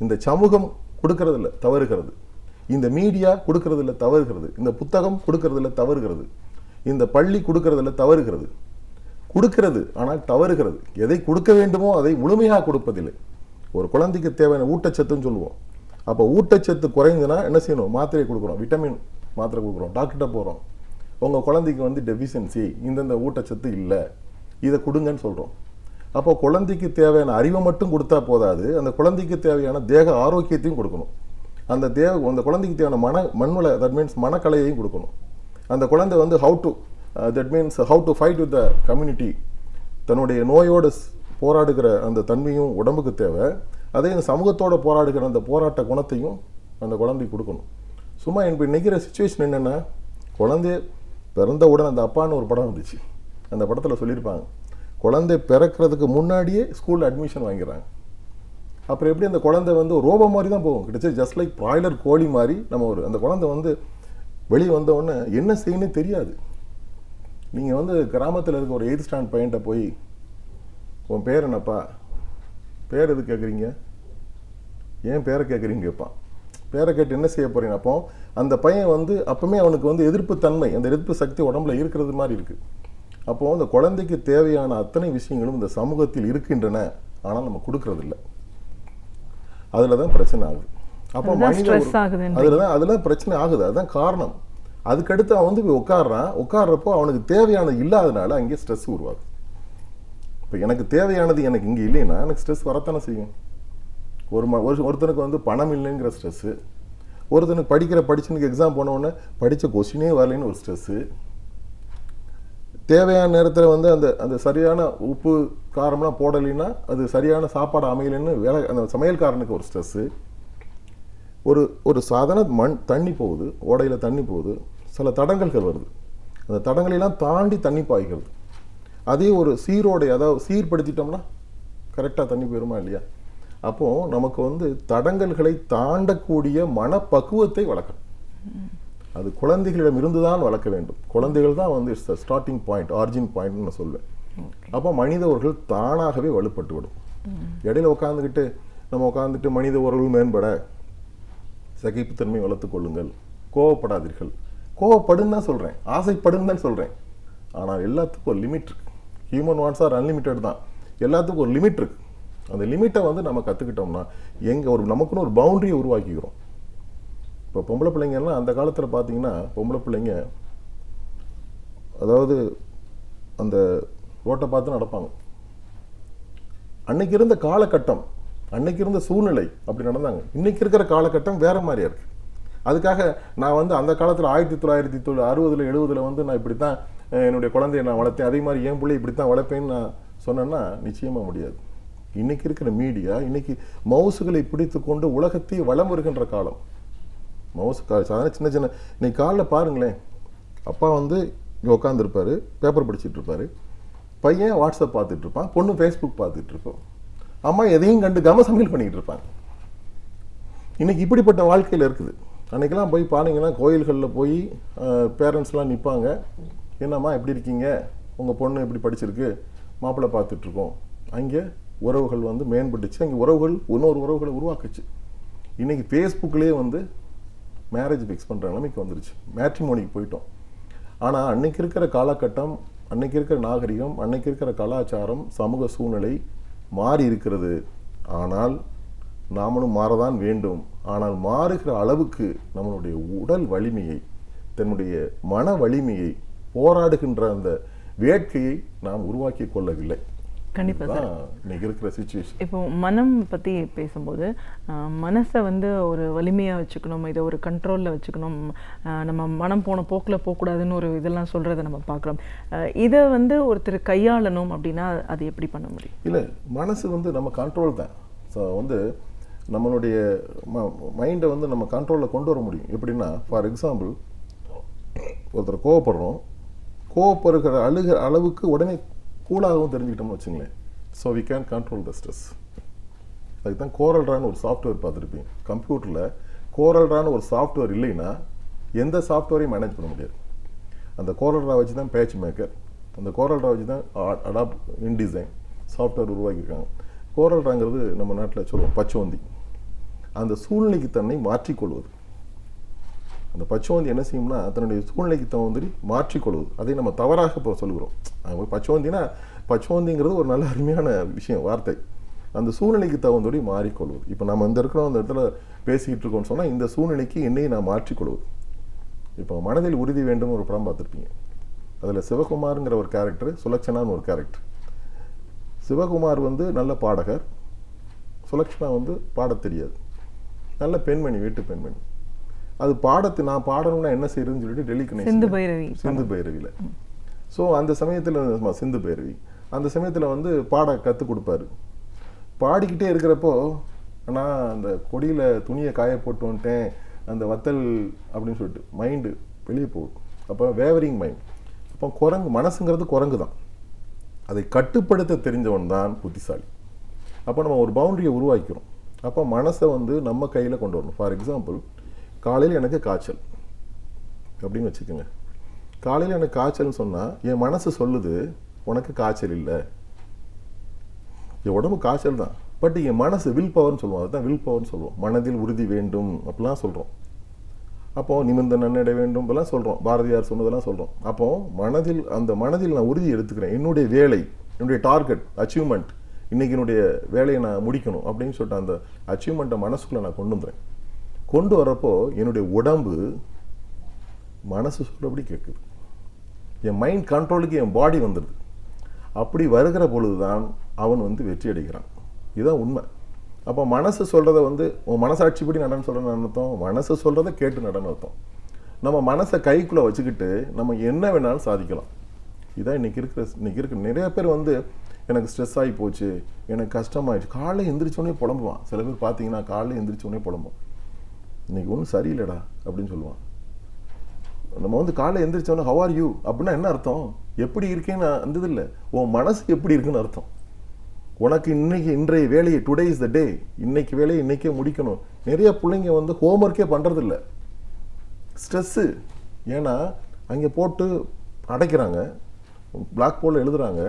இந்த சமூகம் கொடுக்கறதில்லை, தவறுகிறது. இந்த மீடியா கொடுக்கறதில்லை, தவறுகிறது. இந்த புத்தகம் கொடுக்கறதில்லை, தவறுகிறது. இந்த பள்ளி கொடுக்கறதில்லை, தவறுகிறது. கொடுக்கிறது, ஆனால் தவறுகிறது. எதை கொடுக்க வேண்டுமோ அதை முழுமையாக கொடுப்பதில்லை. ஒரு குழந்தைக்கு தேவையான ஊட்டச்சத்துன்னு சொல்லுவோம். அப்போ ஊட்டச்சத்து குறைந்துன்னா என்ன செய்யணும், மாத்திரை கொடுக்குறோம், விட்டமின் மாத்திரை கொடுக்குறோம், டாக்டர்கிட்ட போகிறோம். உங்கள் குழந்தைக்கு வந்து டெஃபிஷியன்சி, இந்தந்த ஊட்டச்சத்து இல்லை, இதை கொடுங்கன்னு சொல்கிறோம். அப்போ குழந்தைக்கு தேவையான அறிவை மட்டும் கொடுத்தா போதாது, அந்த குழந்தைக்கு தேவையான தேக ஆரோக்கியத்தையும் கொடுக்கணும். அந்த குழந்தைக்கு தேவையான மண்வள, தட் மீன்ஸ் மனக்கலையையும் கொடுக்கணும். அந்த குழந்தை வந்து that means how to fight with the community, தன்னுடைய நோயோடு போராடுகிற அந்த தன்மையும் உடம்புக்கு தேவை. அதே இந்த சமூகத்தோடு போராடுகிற அந்த போராட்ட குணத்தையும் அந்த குழந்தைக்கு கொடுக்கணும். சும்மா இப்போ நிற்கிற சுச்சுவேஷன் என்னென்னா, குழந்தை பிறந்தவுடன் அந்த அப்பான்னு ஒரு படம் வந்துச்சு. அந்த படத்தில் சொல்லியிருப்பாங்க, குழந்தை பிறக்கிறதுக்கு முன்னாடியே ஸ்கூலில் அட்மிஷன் வாங்கிறாங்க. அப்புறம் எப்படி அந்த குழந்தை வந்து ரோபோ மாதிரி தான் போகும், கிட்டத்தட்ட ஜஸ்ட் லைக் பிராய்லர் கோழி மாதிரி. நம்ம அந்த குழந்தை வந்து வெளியே வந்த உடனே என்ன செய்யணும்னு தெரியாது. நீங்கள் வந்து கிராமத்தில் இருக்க ஒரு 8th ஸ்டாண்டர்ட் பையன்கிட்ட போய், உன் பேர் என்னப்பா, பேர் எது கேட்குறீங்க, ஏன் பேரை கேட்குறீங்க கேட்பான். பேரை கேட்டு என்ன செய்ய போகிறீங்க. அப்போ அந்த பையன் வந்து அப்போவுமே அவனுக்கு வந்து எதிர்ப்பு தன்மை, அந்த எதிர்ப்பு சக்தி உடம்புல இருக்கிறது மாதிரி இருக்குது. அப்போது அந்த குழந்தைக்கு தேவையான அத்தனை விஷயங்களும் இந்த சமூகத்தில் இருக்கின்றன, ஆனால் நம்ம கொடுக்கறதில்ல. அதில் தான் பிரச்சனை ஆகுது. அப்போ அதில் பிரச்சனை ஆகுது. அதுதான் காரணம். அதுக்கடுத்து அவன் வந்து போய் உட்கார்றப்போ அவனுக்கு தேவையானது இல்லாதனால அங்கே ஸ்ட்ரெஸ் உருவாகுது. இப்போ எனக்கு தேவையானது எனக்கு இங்கே இல்லைன்னா எனக்கு ஸ்ட்ரெஸ் வரத்தானே செய்யும். ஒருத்தனுக்கு வந்து பணம் இல்லைங்கிற ஸ்ட்ரெஸ்ஸு, ஒருத்தனுக்கு படிச்சுனுக்கு எக்ஸாம் போனவுடனே படித்த கொஸ்டினே வரலைன்னு ஒரு ஸ்ட்ரெஸ்ஸு, தேவையான நேரத்தில் வந்து அந்த சரியான உப்பு காரம்லாம் போடலைன்னா அது சரியான சாப்பாடு அமையலைன்னு அந்த சமையல்காரனுக்கு ஒரு ஸ்ட்ரெஸ்ஸு. ஒரு சாதாரண தண்ணி போகுது, ஓடையில் தண்ணி போகுது, சில தடங்கல்கள் வருது, அந்த தடங்களெல்லாம் தாண்டி தண்ணி பாய்கிறது. அதே ஒரு சீரோடை, அதாவது சீர்படுத்திட்டோம்னா கரெக்டாக தண்ணி போயிருமா இல்லையா. அப்போது நமக்கு வந்து தடங்கல்களை தாண்டக்கூடிய மனப்பக்குவத்தை வளர்க்கணும். அது குழந்தைகளிடம் இருந்து தான் வளர்க்க வேண்டும். குழந்தைகள் தான் வந்து இட்ஸ் ஸ்டார்டிங் பாயிண்ட், ஆரிஜின் பாயிண்ட்னு நான் சொல்வேன். அப்போ மனித உறவுகள் தானாகவே வலுப்பட்டு விடும். இடையில உட்காந்துட்டு மனித உறவுகள் மேம்பட சகிப்புத்தன்மை வளர்த்து கொள்ளுங்கள், கோவப்படாதீர்கள். கோவப்படுன்னு தான் சொல்கிறேன், ஆசைப்படுன்னு தான் சொல்கிறேன். ஆனால் எல்லாத்துக்கும் ஒரு லிமிட் இருக்குது. ஹியூமன் வாண்ட்ஸ் ஆர் அன்லிமிட்டட் தான். எல்லாத்துக்கும் ஒரு லிமிட் இருக்குது. அந்த லிமிட்டை வந்து நம்ம கற்றுக்கிட்டோம்னா நமக்குன்னு ஒரு பவுண்டரியை உருவாக்கிக்கிறோம். இப்போ பொம்பளை பிள்ளைங்கலாம் அந்த காலத்தில் பார்த்தீங்கன்னா, பொம்பளை பிள்ளைங்க அதாவது அந்த ரோட்டை பார்த்து நடப்பாங்க. அன்னைக்கு இருந்த காலகட்டம், அன்னைக்கு இருந்த சூழ்நிலை அப்படி நடந்தாங்க. இன்னைக்கு இருக்கிற காலகட்டம் வேற மாதிரியா இருக்கு. அதுக்காக நான் வந்து அந்த காலத்தில் 1960 70 வந்து நான் இப்படித்தான் என்னுடைய குழந்தைய நான் வளர்த்தேன், அதே மாதிரி என் பிள்ளை இப்படித்தான் வளர்ப்பேன்னு நான் சொன்னேன்னா நிச்சயமா முடியாது. இன்னைக்கு இருக்கிற மீடியா, இன்னைக்கு மவுசுகளை பிடித்து கொண்டு உலகத்தை வளம் வருகின்ற காலம். மவுசு சாதாரண சின்ன இன்னைக்கு காலில் பாருங்களேன், அப்பா வந்து இங்கே உட்காந்துருப்பாரு, பேப்பர் படிச்சுட்டு இருப்பாரு, பையன் வாட்ஸ்அப் பார்த்துட்டு இருப்பான், பொண்ணு ஃபேஸ்புக் பார்த்துட்டு இருப்போம், அம்மா எதையும் கண்டுக்காம சமையல் பண்ணிக்கிட்டு இருப்பாங்க. இன்னைக்கு இப்படிப்பட்ட வாழ்க்கையில் இருக்குது. அன்னைக்கெல்லாம் போய் பாருங்கன்னா கோயில்களில் போய் பேரண்ட்ஸ்லாம் நிற்பாங்க, என்னம்மா எப்படி இருக்கீங்க, உங்கள் பொண்ணு எப்படி படிச்சிருக்கு, மாப்பிள்ளை பார்த்துட்ருக்கோம். அங்கே உறவுகள் வந்து மேம்பட்டுச்சு, அங்கே இன்னொரு உறவுகளை உருவாக்குச்சு. இன்றைக்கி ஃபேஸ்புக்லேயே வந்து மேரேஜ் ஃபிக்ஸ் பண்ணுற நிலைமைக்கு வந்துருச்சு, மேட்ரிமோனிக்கு போயிட்டோம். ஆனால் அன்னைக்கு இருக்கிற காலகட்டம், அன்னைக்கு இருக்கிற நாகரிகம், அன்னைக்கு இருக்கிற கலாச்சாரம், சமூக சூழ்நிலை மாறி இருக்கிறது. ஆனால் நாமளும் மாறதான் வேண்டும். ஆனால் மாறுகிற அளவுக்கு நம்மளுடைய உடல் வலிமையை, தன்னுடைய மன வலிமையை, போராடுகின்ற அந்த வேட்கையை நாம் உருவாக்கி கொள்ளவில்லை. கண்டிப்பாக சார், இன்னைக்கு இருக்கிற சிச்சுவேஷன். இப்போ மனம் பற்றி பேசும்போது மனசை வந்து ஒரு வலிமையாக வச்சுக்கணும், இதை ஒரு கண்ட்ரோலில் வச்சுக்கணும், நம்ம மனம் போன போக்கில் போகக்கூடாதுன்னு ஒரு இதெல்லாம் சொல்கிறத நம்ம பார்க்குறோம். இதை வந்து ஒருத்தர் கையாளணும் அப்படின்னா அது எப்படி பண்ண முடியும்? இல்லை, மனசு வந்து நம்ம கண்ட்ரோல் தான். ஸோ வந்து நம்மளுடைய மைண்டை வந்து நம்ம கண்ட்ரோலில் கொண்டு வர முடியும். எப்படின்னா, ஃபார் எக்ஸாம்பிள், ஒருத்தர் கோவப்படுறோம், கோவப்படுகிற அளவுக்கு உடனே கூலாகவும் தெரிஞ்சுக்கிட்டோம்னு வச்சுங்களேன். So we can control the stress. அதுக்கு தான் கோரல்ரான்னு ஒரு சாஃப்ட்வேர் பார்த்துருப்பீங்க. கம்ப்யூட்டரில் கோரல்ரான்னு ஒரு சாஃப்ட்வேர் இல்லைன்னா எந்த சாஃப்ட்வேரையும் மேனேஜ் பண்ண முடியாது. அந்த கோரல்ரா வச்சு தான் பேட்ச் மேக்கர், அந்த கோரல்ரா வச்சு தான் அடாப்ட் இன்டிசைன் சாஃப்ட்வேர் உருவாக்கியிருக்காங்க. கோரல்ராங்கிறது நம்ம நாட்டில் சொல்லுவோம் பச்சோந்தி. அந்த சூழ்நிலைக்கு தன்னை மாற்றிக்கொள்வது. அந்த பச்சோந்தி என்ன செய்யும்னா தன்னுடைய சூழ்நிலைக்கு தகுந்தடி மாற்றிக்கொள்வது. அதை நம்ம தவறாக இப்போ சொல்லுகிறோம். பச்சோந்தினா, பச்சோந்திங்கிறது ஒரு நல்ல அருமையான விஷயம், வார்த்தை. அந்த சூழ்நிலைக்கு தகுந்தபடி மாறிக்கொள்வது. இப்போ நம்ம இருக்கிறோம், அந்த இடத்துல பேசிக்கிட்டு இருக்கோம்னு சொன்னால் இந்த சூழ்நிலைக்கு என்னையை நான் மாற்றிக்கொள்வது. இப்போ மனதில் உறுதி வேண்டும் ஒரு படம் பார்த்துருப்பீங்க. அதில் சிவகுமாருங்கிற ஒரு கேரக்டர், சுலக்ஷனான்னு ஒரு கேரக்டர். சிவகுமார் வந்து நல்ல பாடகர், சுலக்ஷனா வந்து பாடத் தெரியாது, நல்ல பெண்மணி, வீட்டு பெண்மணி. அது நான் பாடணும்னா என்ன செய்யறதுன்னு சொல்லிட்டு டெல்லிக்கு சிந்து பைரவியில். ஸோ அந்த சமயத்தில் சிந்து பைரவி அந்த சமயத்தில் வந்து பாட கற்றுக் கொடுப்பாரு. பாடிக்கிட்டே இருக்கிறப்போ நான் அந்த கொடியில் துணியை காய போட்டு வந்துட்டேன், அந்த வத்தல் அப்படின்னு சொல்லிட்டு மைண்டு வெளியே போகும். அப்போ வேவரிங் மைண்ட். அப்போ குரங்கு மனசுங்கிறது குரங்கு தான். அதை கட்டுப்படுத்த தெரிஞ்சவன் தான் புத்திசாலி. அப்போ நம்ம ஒரு பவுண்டரியை உருவாக்கிறோம். அப்போ மனசை வந்து நம்ம கையில் கொண்டு வரணும். ஃபார் எக்ஸாம்பிள், காலையில் எனக்கு காய்ச்சல் அப்படின்னு வச்சுக்கோங்க. காலையில் எனக்கு காய்ச்சல்னு சொன்னால் என் மனசு சொல்லுது உனக்கு காய்ச்சல் இல்லை, என் உடம்பு காய்ச்சல் தான். பட் என் மனசு வில் பவர்னு சொல்லுவோம். அதுதான் வில் பவர்னு சொல்லுவோம். மனதில் உறுதி வேண்டும் அப்படிலாம் சொல்கிறோம். அப்போது நிமிர்ந்த நன்னடை வேண்டும் இப்பெல்லாம் சொல்கிறோம். பாரதியார் சொன்னதெல்லாம் சொல்கிறோம். அப்போது அந்த மனதில் நான் உறுதி எடுத்துக்கிறேன். என்னுடைய வேலை, என்னுடைய டார்கெட், அச்சீவ்மெண்ட், இன்றைக்கி என்னுடைய வேலையை நான் முடிக்கணும் அப்படின்னு சொல்லிட்டு அந்த அச்சீவ்மெண்ட்டை மனசுக்குள்ளே நான் கொண்டு வந்துடுறேன். கொண்டு வரப்போ என்னுடைய உடம்பு மனசு சொல்கிறபடி கேட்குது. என் மைண்ட் கண்ட்ரோலுக்கு என் பாடி வந்துடுது. அப்படி வருகிற பொழுது தான் அவன் வந்து வெற்றி அடைகிறான். இதுதான் உண்மை. அப்போ மனசு சொல்கிறத வந்து உன் மனசாட்சிப்படி நடன்னு சொல்கிறேன்னு அர்த்தம், மனசு சொல்கிறத கேட்டு நடன்னு அர்த்தம். நம்ம மனசை கைக்குள்ளே வச்சுக்கிட்டு நம்ம என்ன வேணாலும் சாதிக்கலாம். இதான் இன்றைக்கி இருக்கிற நிறைய பேர் வந்து எனக்கு ஸ்ட்ரெஸ் ஆகி போச்சு, எனக்கு கஷ்டமாயிடுச்சு, காலையில் எந்திரிச்சோடனே புலம்புவான். சில பேர் பார்த்தீங்கன்னா காலையில் எந்திரிச்சோடனே புலம்புவான், இன்றைக்கி ஒன்றும் சரியில்லைடா அப்படின்னு சொல்லுவான். நம்ம வந்து காலையில் எந்திரிச்சோன்னே ஹவ் ஆர் யூ அப்படின்னா என்ன அர்த்தம்? எப்படி இருக்கேன்னு அந்தது இல்லை, உன் மனசு எப்படி இருக்குன்னு அர்த்தம். உனக்கு இன்றைய வேலையை, டுடே இஸ் த டே, இன்னைக்கு வேலையை இன்றைக்கே முடிக்கணும். நிறைய பிள்ளைங்க வந்து ஹோம்ஒர்க்கே பண்ணுறதில்ல, ஸ்ட்ரெஸ்ஸு. ஏன்னா அங்கே போட்டு அடைக்கிறாங்க, பிளாக் போர்டில் எழுதுகிறாங்க,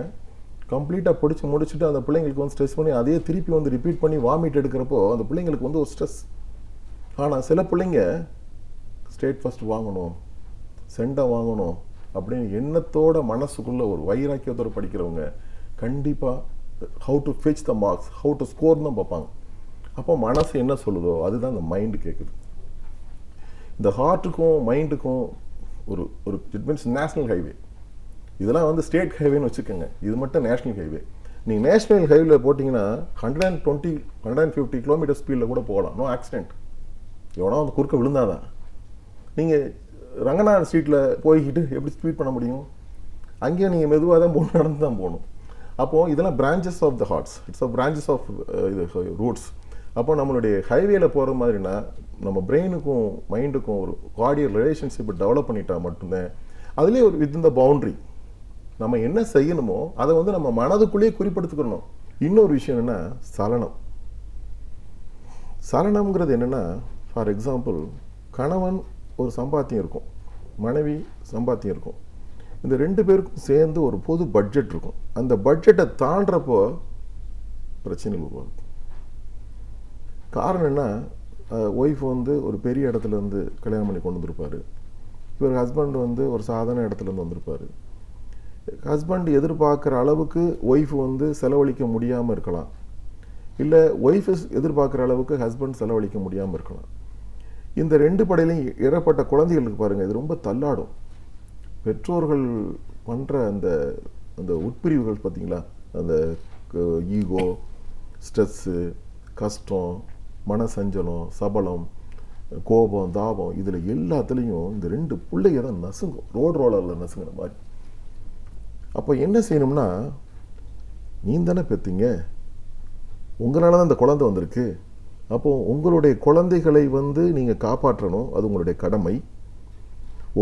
கம்ப்ளீட்டாக படித்து முடிச்சுட்டு அந்த பிள்ளைங்களுக்கு வந்து ஸ்ட்ரெஸ் பண்ணி அதையே திருப்பி வந்து ரிப்பீட் பண்ணி வாமிட் எடுக்கிறப்போ அந்த பிள்ளைங்களுக்கு வந்து ஒரு ஸ்ட்ரெஸ். ஆனால் சில பிள்ளைங்க ஸ்டேட் ஃபஸ்ட் வாங்கணும், செண்டை வாங்கணும் அப்படின்னு எண்ணத்தோட மனசுக்குள்ளே ஒரு வைராக்கியத்தோடு படிக்கிறவங்க கண்டிப்பாக how to fetch the marks, how to score தான் பார்ப்பாங்க. அப்போ மனசு என்ன சொல்லுதோ அதுதான் அந்த மைண்டு கேட்குது. இந்த ஹார்ட்டுக்கும் மைண்டுக்கும் ஒரு இட் மீன்ஸ் நேஷ்னல் ஹைவே. இதெல்லாம் வந்து ஸ்டேட் ஹைவேன்னு வச்சுக்கோங்க, இது மட்டும் நேஷ்னல் ஹைவே. நீங்கள் நேஷ்னல் ஹைவேல போட்டிங்கன்னா 150 கிலோமீட்டர் ஸ்பீடில் கூட போகலாம், நோ ஆக்சிடென்ட். எவனோ வந்து குறுக்க விழுந்தாதான். நீங்கள் ரங்கநாதன் ஸ்ட்ரீட்டில் போய்கிட்டு எப்படி ஸ்பீட் பண்ண முடியும்? அங்கேயும் நீங்கள் மெதுவாக தான் போகணும், நடந்து தான் போகணும். அப்போது இதெல்லாம் branches of the hearts, it's a branches of இது ரூட்ஸ். அப்போ நம்மளுடைய ஹைவேல போகிற மாதிரினா நம்ம பிரெயினுக்கும் மைண்டுக்கும் ஒரு கார்டியல் ரிலேஷன்ஷிப் டெவலப் பண்ணிட்டா மட்டும்தான் அதுலேயே ஒரு வித் இந்த பவுண்ட்ரி நம்ம என்ன செய்யணுமோ அதை வந்து நம்ம மனதுக்குள்ளேயே குறிப்பிடுத்துக்கணும். இன்னொரு விஷயம் என்னென்னா சலனம். சலனம்ங்கிறது என்னென்னா, ஃபார் எக்ஸாம்பிள், கணவன் ஒரு சம்பாத்தியம் இருக்கும், மனைவி சம்பாத்தியம் இருக்கும். இந்த ரெண்டு பேருக்கும் சேர்ந்து ஒரு பொது பட்ஜெட் இருக்கும். அந்த பட்ஜெட்டை தாண்டறப்போ பிரச்சனைகள் உருவாகும். காரணம் என்ன? ஒய்ஃப் வந்து ஒரு பெரிய இடத்துலேருந்து கல்யாணம் பண்ணி கொண்டு வந்திருப்பார், இவர் ஹஸ்பண்ட் வந்து ஒரு சாதாரண இடத்துலேருந்து வந்திருப்பார். ஹஸ்பண்ட் எதிர்பார்க்குற அளவுக்கு ஒய்ஃப் வந்து செலவழிக்க முடியாமல் இருக்கலாம், இல்லை ஒய்ஃப் எதிர்பார்க்குற அளவுக்கு ஹஸ்பண்ட் செலவழிக்க முடியாமல் இருக்கலாம். இந்த ரெண்டு படையிலையும் இறப்பட்ட குழந்தைகளுக்கு பாருங்கள், இது ரொம்ப தள்ளாடும். பெற்றோர்கள் பண்ணுற அந்த உட்பிரிவுகள் பார்த்திங்களா, அந்த ஈகோ, ஸ்ட்ரெஸ்ஸு, கஷ்டம், மனசஞ்சலம், சபலம், கோபம், தாபம், இதில் எல்லாத்துலேயும் இந்த ரெண்டு பிள்ளைங்க தான் நசுங்கும், ரோலரில் நசுங்கிற மாதிரி. அப்போ என்ன செய்யணும்னா, நீ தானே பெற்றீங்க, உங்களால் தான் இந்த குழந்தை வந்திருக்கு, அப்போது உங்களுடைய குழந்தைகளை வந்து நீங்கள் காப்பாற்றணும், அது உங்களுடைய கடமை.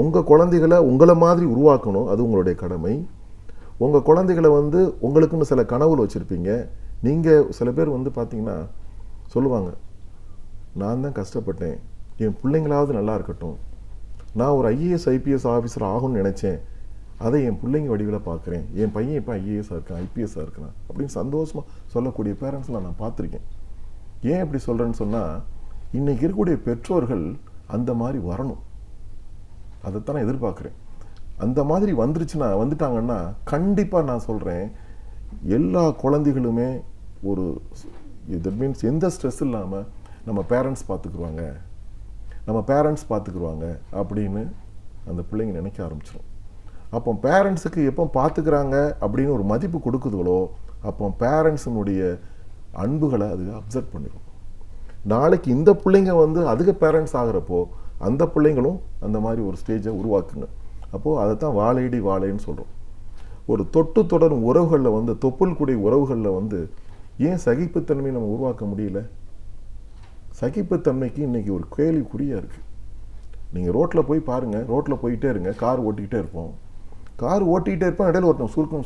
உங்கள் குழந்தைகளை உங்களை மாதிரி உருவாக்கணும், அது உங்களுடைய கடமை. உங்கள் குழந்தைகளை வந்து உங்களுக்குன்னு சில கனவுகள் வச்சுருப்பீங்க. நீங்கள் சில பேர் வந்து பார்த்தீங்கன்னா சொல்லுவாங்க, நான் தான் கஷ்டப்பட்டேன், என் பிள்ளைங்களாவது நல்லா இருக்கட்டும், நான் ஒரு ஐஏஎஸ் ஐபிஎஸ் ஆஃபீஸர் ஆகும்னு நினச்சேன், அதை என் பிள்ளைங்க வடிவில் பார்க்குறேன், என் பையன் இப்போ ஐஏஎஸ்ஸாக இருக்கான், ஐபிஎஸ்ஸாக இருக்கிறான் அப்படின்னு சந்தோஷமாக சொல்லக்கூடிய பேரண்ட்ஸ்லாம் நான் பார்த்துருக்கேன். ஏன் இப்படி சொல்கிறேன்னு சொன்னால், இன்றைக்கி இருக்கக்கூடிய பெற்றோர்கள் அந்த மாதிரி வரணும், அதைத்தான் நான் எதிர்பார்க்குறேன். அந்த மாதிரி வந்துட்டாங்கன்னா கண்டிப்பாக நான் சொல்கிறேன், எல்லா குழந்தைகளுமே ஒரு தட் மீன்ஸ் எந்த ஸ்ட்ரெஸ் இல்லாமல் நம்ம பேரண்ட்ஸ் பார்த்துக்குருவாங்க அப்படின்னு அந்த பிள்ளைங்க நினைக்க ஆரம்பிச்சிடும். அப்போ பேரண்ட்ஸுக்கு எப்போ பார்த்துக்கிறாங்க அப்படின்னு ஒரு மதிப்பு கொடுக்குதுகளோ, அப்போ பேரண்ட்ஸினுடைய அன்புகளை அது அப்சர்வ் பண்ணிடும். நாளைக்கு இந்த பிள்ளைங்க வந்து அதுக்கு பேரண்ட்ஸ் ஆகிறப்போ அந்த பிள்ளைங்களும் அந்த மாதிரி ஒரு ஸ்டேஜை உருவாக்குங்க. அப்போது அதை தான் வாழையடி வாழைன்னு சொல்கிறோம். ஒரு தொட்டு தொடரும் உறவுகளில் வந்து தொப்புள் கூடிய உறவுகளில் வந்து ஏன் சகிப்புத்தன்மை நம்ம உருவாக்க முடியல? சகிப்புத்தன்மைக்கு இன்றைக்கி ஒரு கேள்விக்குறியாக இருக்குது. நீங்கள் ரோட்டில் போய் பாருங்கள், ரோட்டில் போயிட்டே இருங்க, கார் ஓட்டிக்கிட்டே இருப்போம், இடையில ஒருத்தன் சுருக்கம்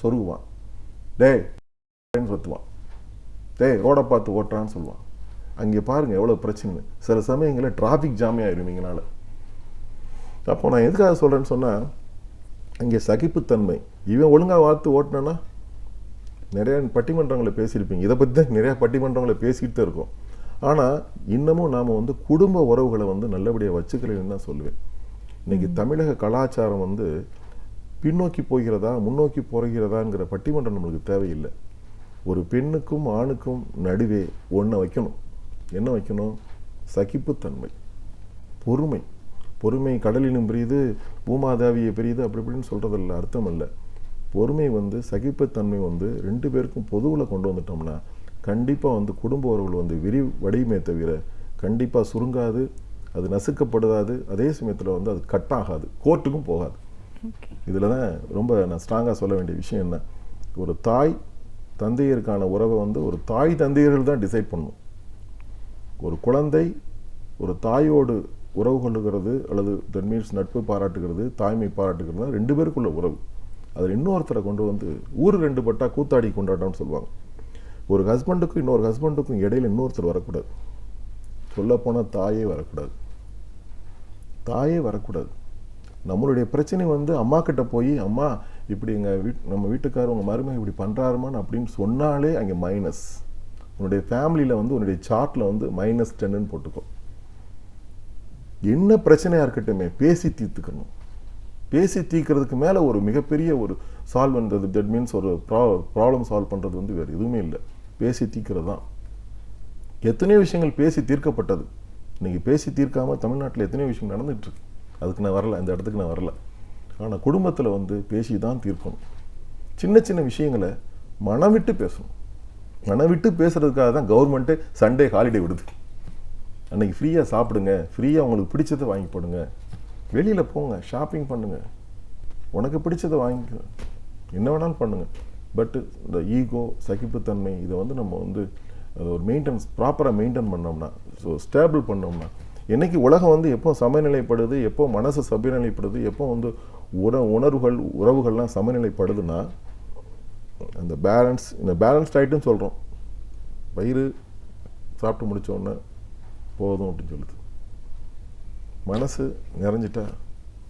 சொருகுவான், டேய் சொத்துவான், டேய் ரோடை பார்த்து ஓட்டுறான்னு சொல்லுவான். அங்கே பாருங்கள் எவ்வளோ பிரச்சனை. சில சமயங்களில் டிராஃபிக் ஜாமே ஆயிடுவீங்கனால. அப்போ நான் எதுக்காக சொல்கிறேன்னு சொன்னால், அங்கே சகிப்புத்தன்மை, இவன் ஒழுங்காக பார்த்து ஓட்டினா நிறைய பட்டிமன்றங்களை பேசியிருப்பீங்க, இதை பற்றி தான் நிறையா பட்டிமன்றங்களை பேசிக்கிட்டு தான் இருக்கோம். ஆனால் இன்னமும் நாம் வந்து குடும்ப உறவுகளை வந்து நல்லபடியாக வச்சுக்கலைன்னு தான் சொல்லுவேன். இன்றைக்கி தமிழக கலாச்சாரம் வந்து பின்னோக்கி போகிறதா முன்னோக்கி போகிறதாங்கிற பட்டிமன்றம் நம்மளுக்கு தேவையில்லை. ஒரு பெண்ணுக்கும் ஆணுக்கும் நடுவே ஒன்றை வைக்கணும். என்ன வைக்கணும்? சகிப்புத்தன்மை, பொறுமை கடலினும் பெரியது, பூமாதாவியை பெரியது, அப்படி இப்படின்னு சொல்கிறதில்ல, அர்த்தம் இல்லை. பொறுமை வந்து சகிப்புத்தன்மை வந்து ரெண்டு பேருக்கும் பொதுவில் கொண்டு வந்துட்டோம்னா கண்டிப்பாக வந்து குடும்ப உறவுகள் வந்து வடிவமே தவிர கண்டிப்பாக சுருங்காது, அது நசுக்கப்படுதாது, அதே சமயத்தில் வந்து அது கட் ஆகாது, கோர்ட்டுக்கும் போகாது. இதில் தான் ரொம்ப நான் ஸ்ட்ராங்காக சொல்ல வேண்டிய விஷயம் என்ன, ஒரு தாய் தந்தையருக்கான உறவை வந்து ஒரு தாய் தந்தையர்கள் தான் டிசைட் பண்ணணும். ஒரு குழந்தை ஒரு தாயோடு உறவு கொள்ளுகிறது அல்லது தட் மீன்ஸ் நட்பு பாராட்டுகிறது, தாய்மை பாராட்டுகிறது தான் ரெண்டு பேருக்குள்ள உறவு. அதில் இன்னொருத்தரை கொண்டு வந்து ஊர் ரெண்டு பட்டா கூத்தாடி கொண்டாட்டம்னு சொல்லுவாங்க. ஒரு ஹஸ்பண்டுக்கும் இன்னொரு ஹஸ்பண்டுக்கும் இடையில இன்னொருத்தர் வரக்கூடாது. சொல்லப்போனால் தாயே வரக்கூடாது. நம்மளுடைய பிரச்சனை வந்து அம்மா கிட்ட போய், அம்மா இப்படி நம்ம வீட்டுக்காரர் உங்கள் மருமகன் இப்படி பண்ணுறாருமான்னு அப்படின்னு சொன்னாலே அங்கே மைனஸ். உன்னுடைய ஃபேமிலியில் வந்து உன்னுடைய சார்ட்டில் வந்து -10ன்னு போட்டுக்கோ. என்ன பிரச்சனையாக இருக்கட்டுமே பேசி தீர்த்துக்கணும். பேசி தீர்க்கிறதுக்கு மேலே ஒரு மிகப்பெரிய ஒரு சால்வ் பண்ணுறது, தட் மீன்ஸ் ஒரு ப்ராப்ளம் சால்வ் பண்ணுறது வந்து வேறு எதுவுமே இல்லை, பேசி தீர்க்கிறது தான். எத்தனையோ விஷயங்கள் பேசி தீர்க்கப்பட்டது. இன்றைக்கி பேசி தீர்க்காமல் தமிழ்நாட்டில் எத்தனையோ விஷயம் நடந்துகிட்ருக்கு. அதுக்கு நான் வரல, இந்த இடத்துக்கு நான் வரல. ஆனால் குடும்பத்தில் வந்து பேசி தான் தீர்க்கணும். சின்ன சின்ன விஷயங்களை மனம் விட்டு பேசணும். மனம் விட்டு பேசுகிறதுக்காக தான் கவர்மெண்ட்டு சண்டே ஹாலிடே விடுது. அன்றைக்கி ஃப்ரீயாக சாப்பிடுங்க, ஃப்ரீயாக உங்களுக்கு பிடிச்சதை வாங்கி போடுங்க, வெளியில் போங்க, ஷாப்பிங் பண்ணுங்கள், உனக்கு பிடிச்சதை வாங்கிக்க, என்ன வேணாலும் பண்ணுங்கள். பட்டு இந்த ஈகோ, சகிப்புத்தன்மை, இதை வந்து நம்ம வந்து அதை ஒரு ப்ராப்பராக மெயின்டைன் பண்ணோம்னா, ஸோ ஸ்டேபிள் பண்ணோம்னா, என்றைக்கு உலகம் வந்து எப்போ சமநிலைப்படுது, எப்போ மனசு சமநிலைப்படுது, எப்போ வந்து உறவுகள்லாம் சமநிலைப்படுதுன்னா அந்த பேலன்ஸ்ட் ஆகிட்டுன்னு சொல்கிறோம். வயிறு சாப்பிட்டு முடித்தோடனே போதும் அப்படின்னு சொல்லுது. மனசு நிறைஞ்சிட்டா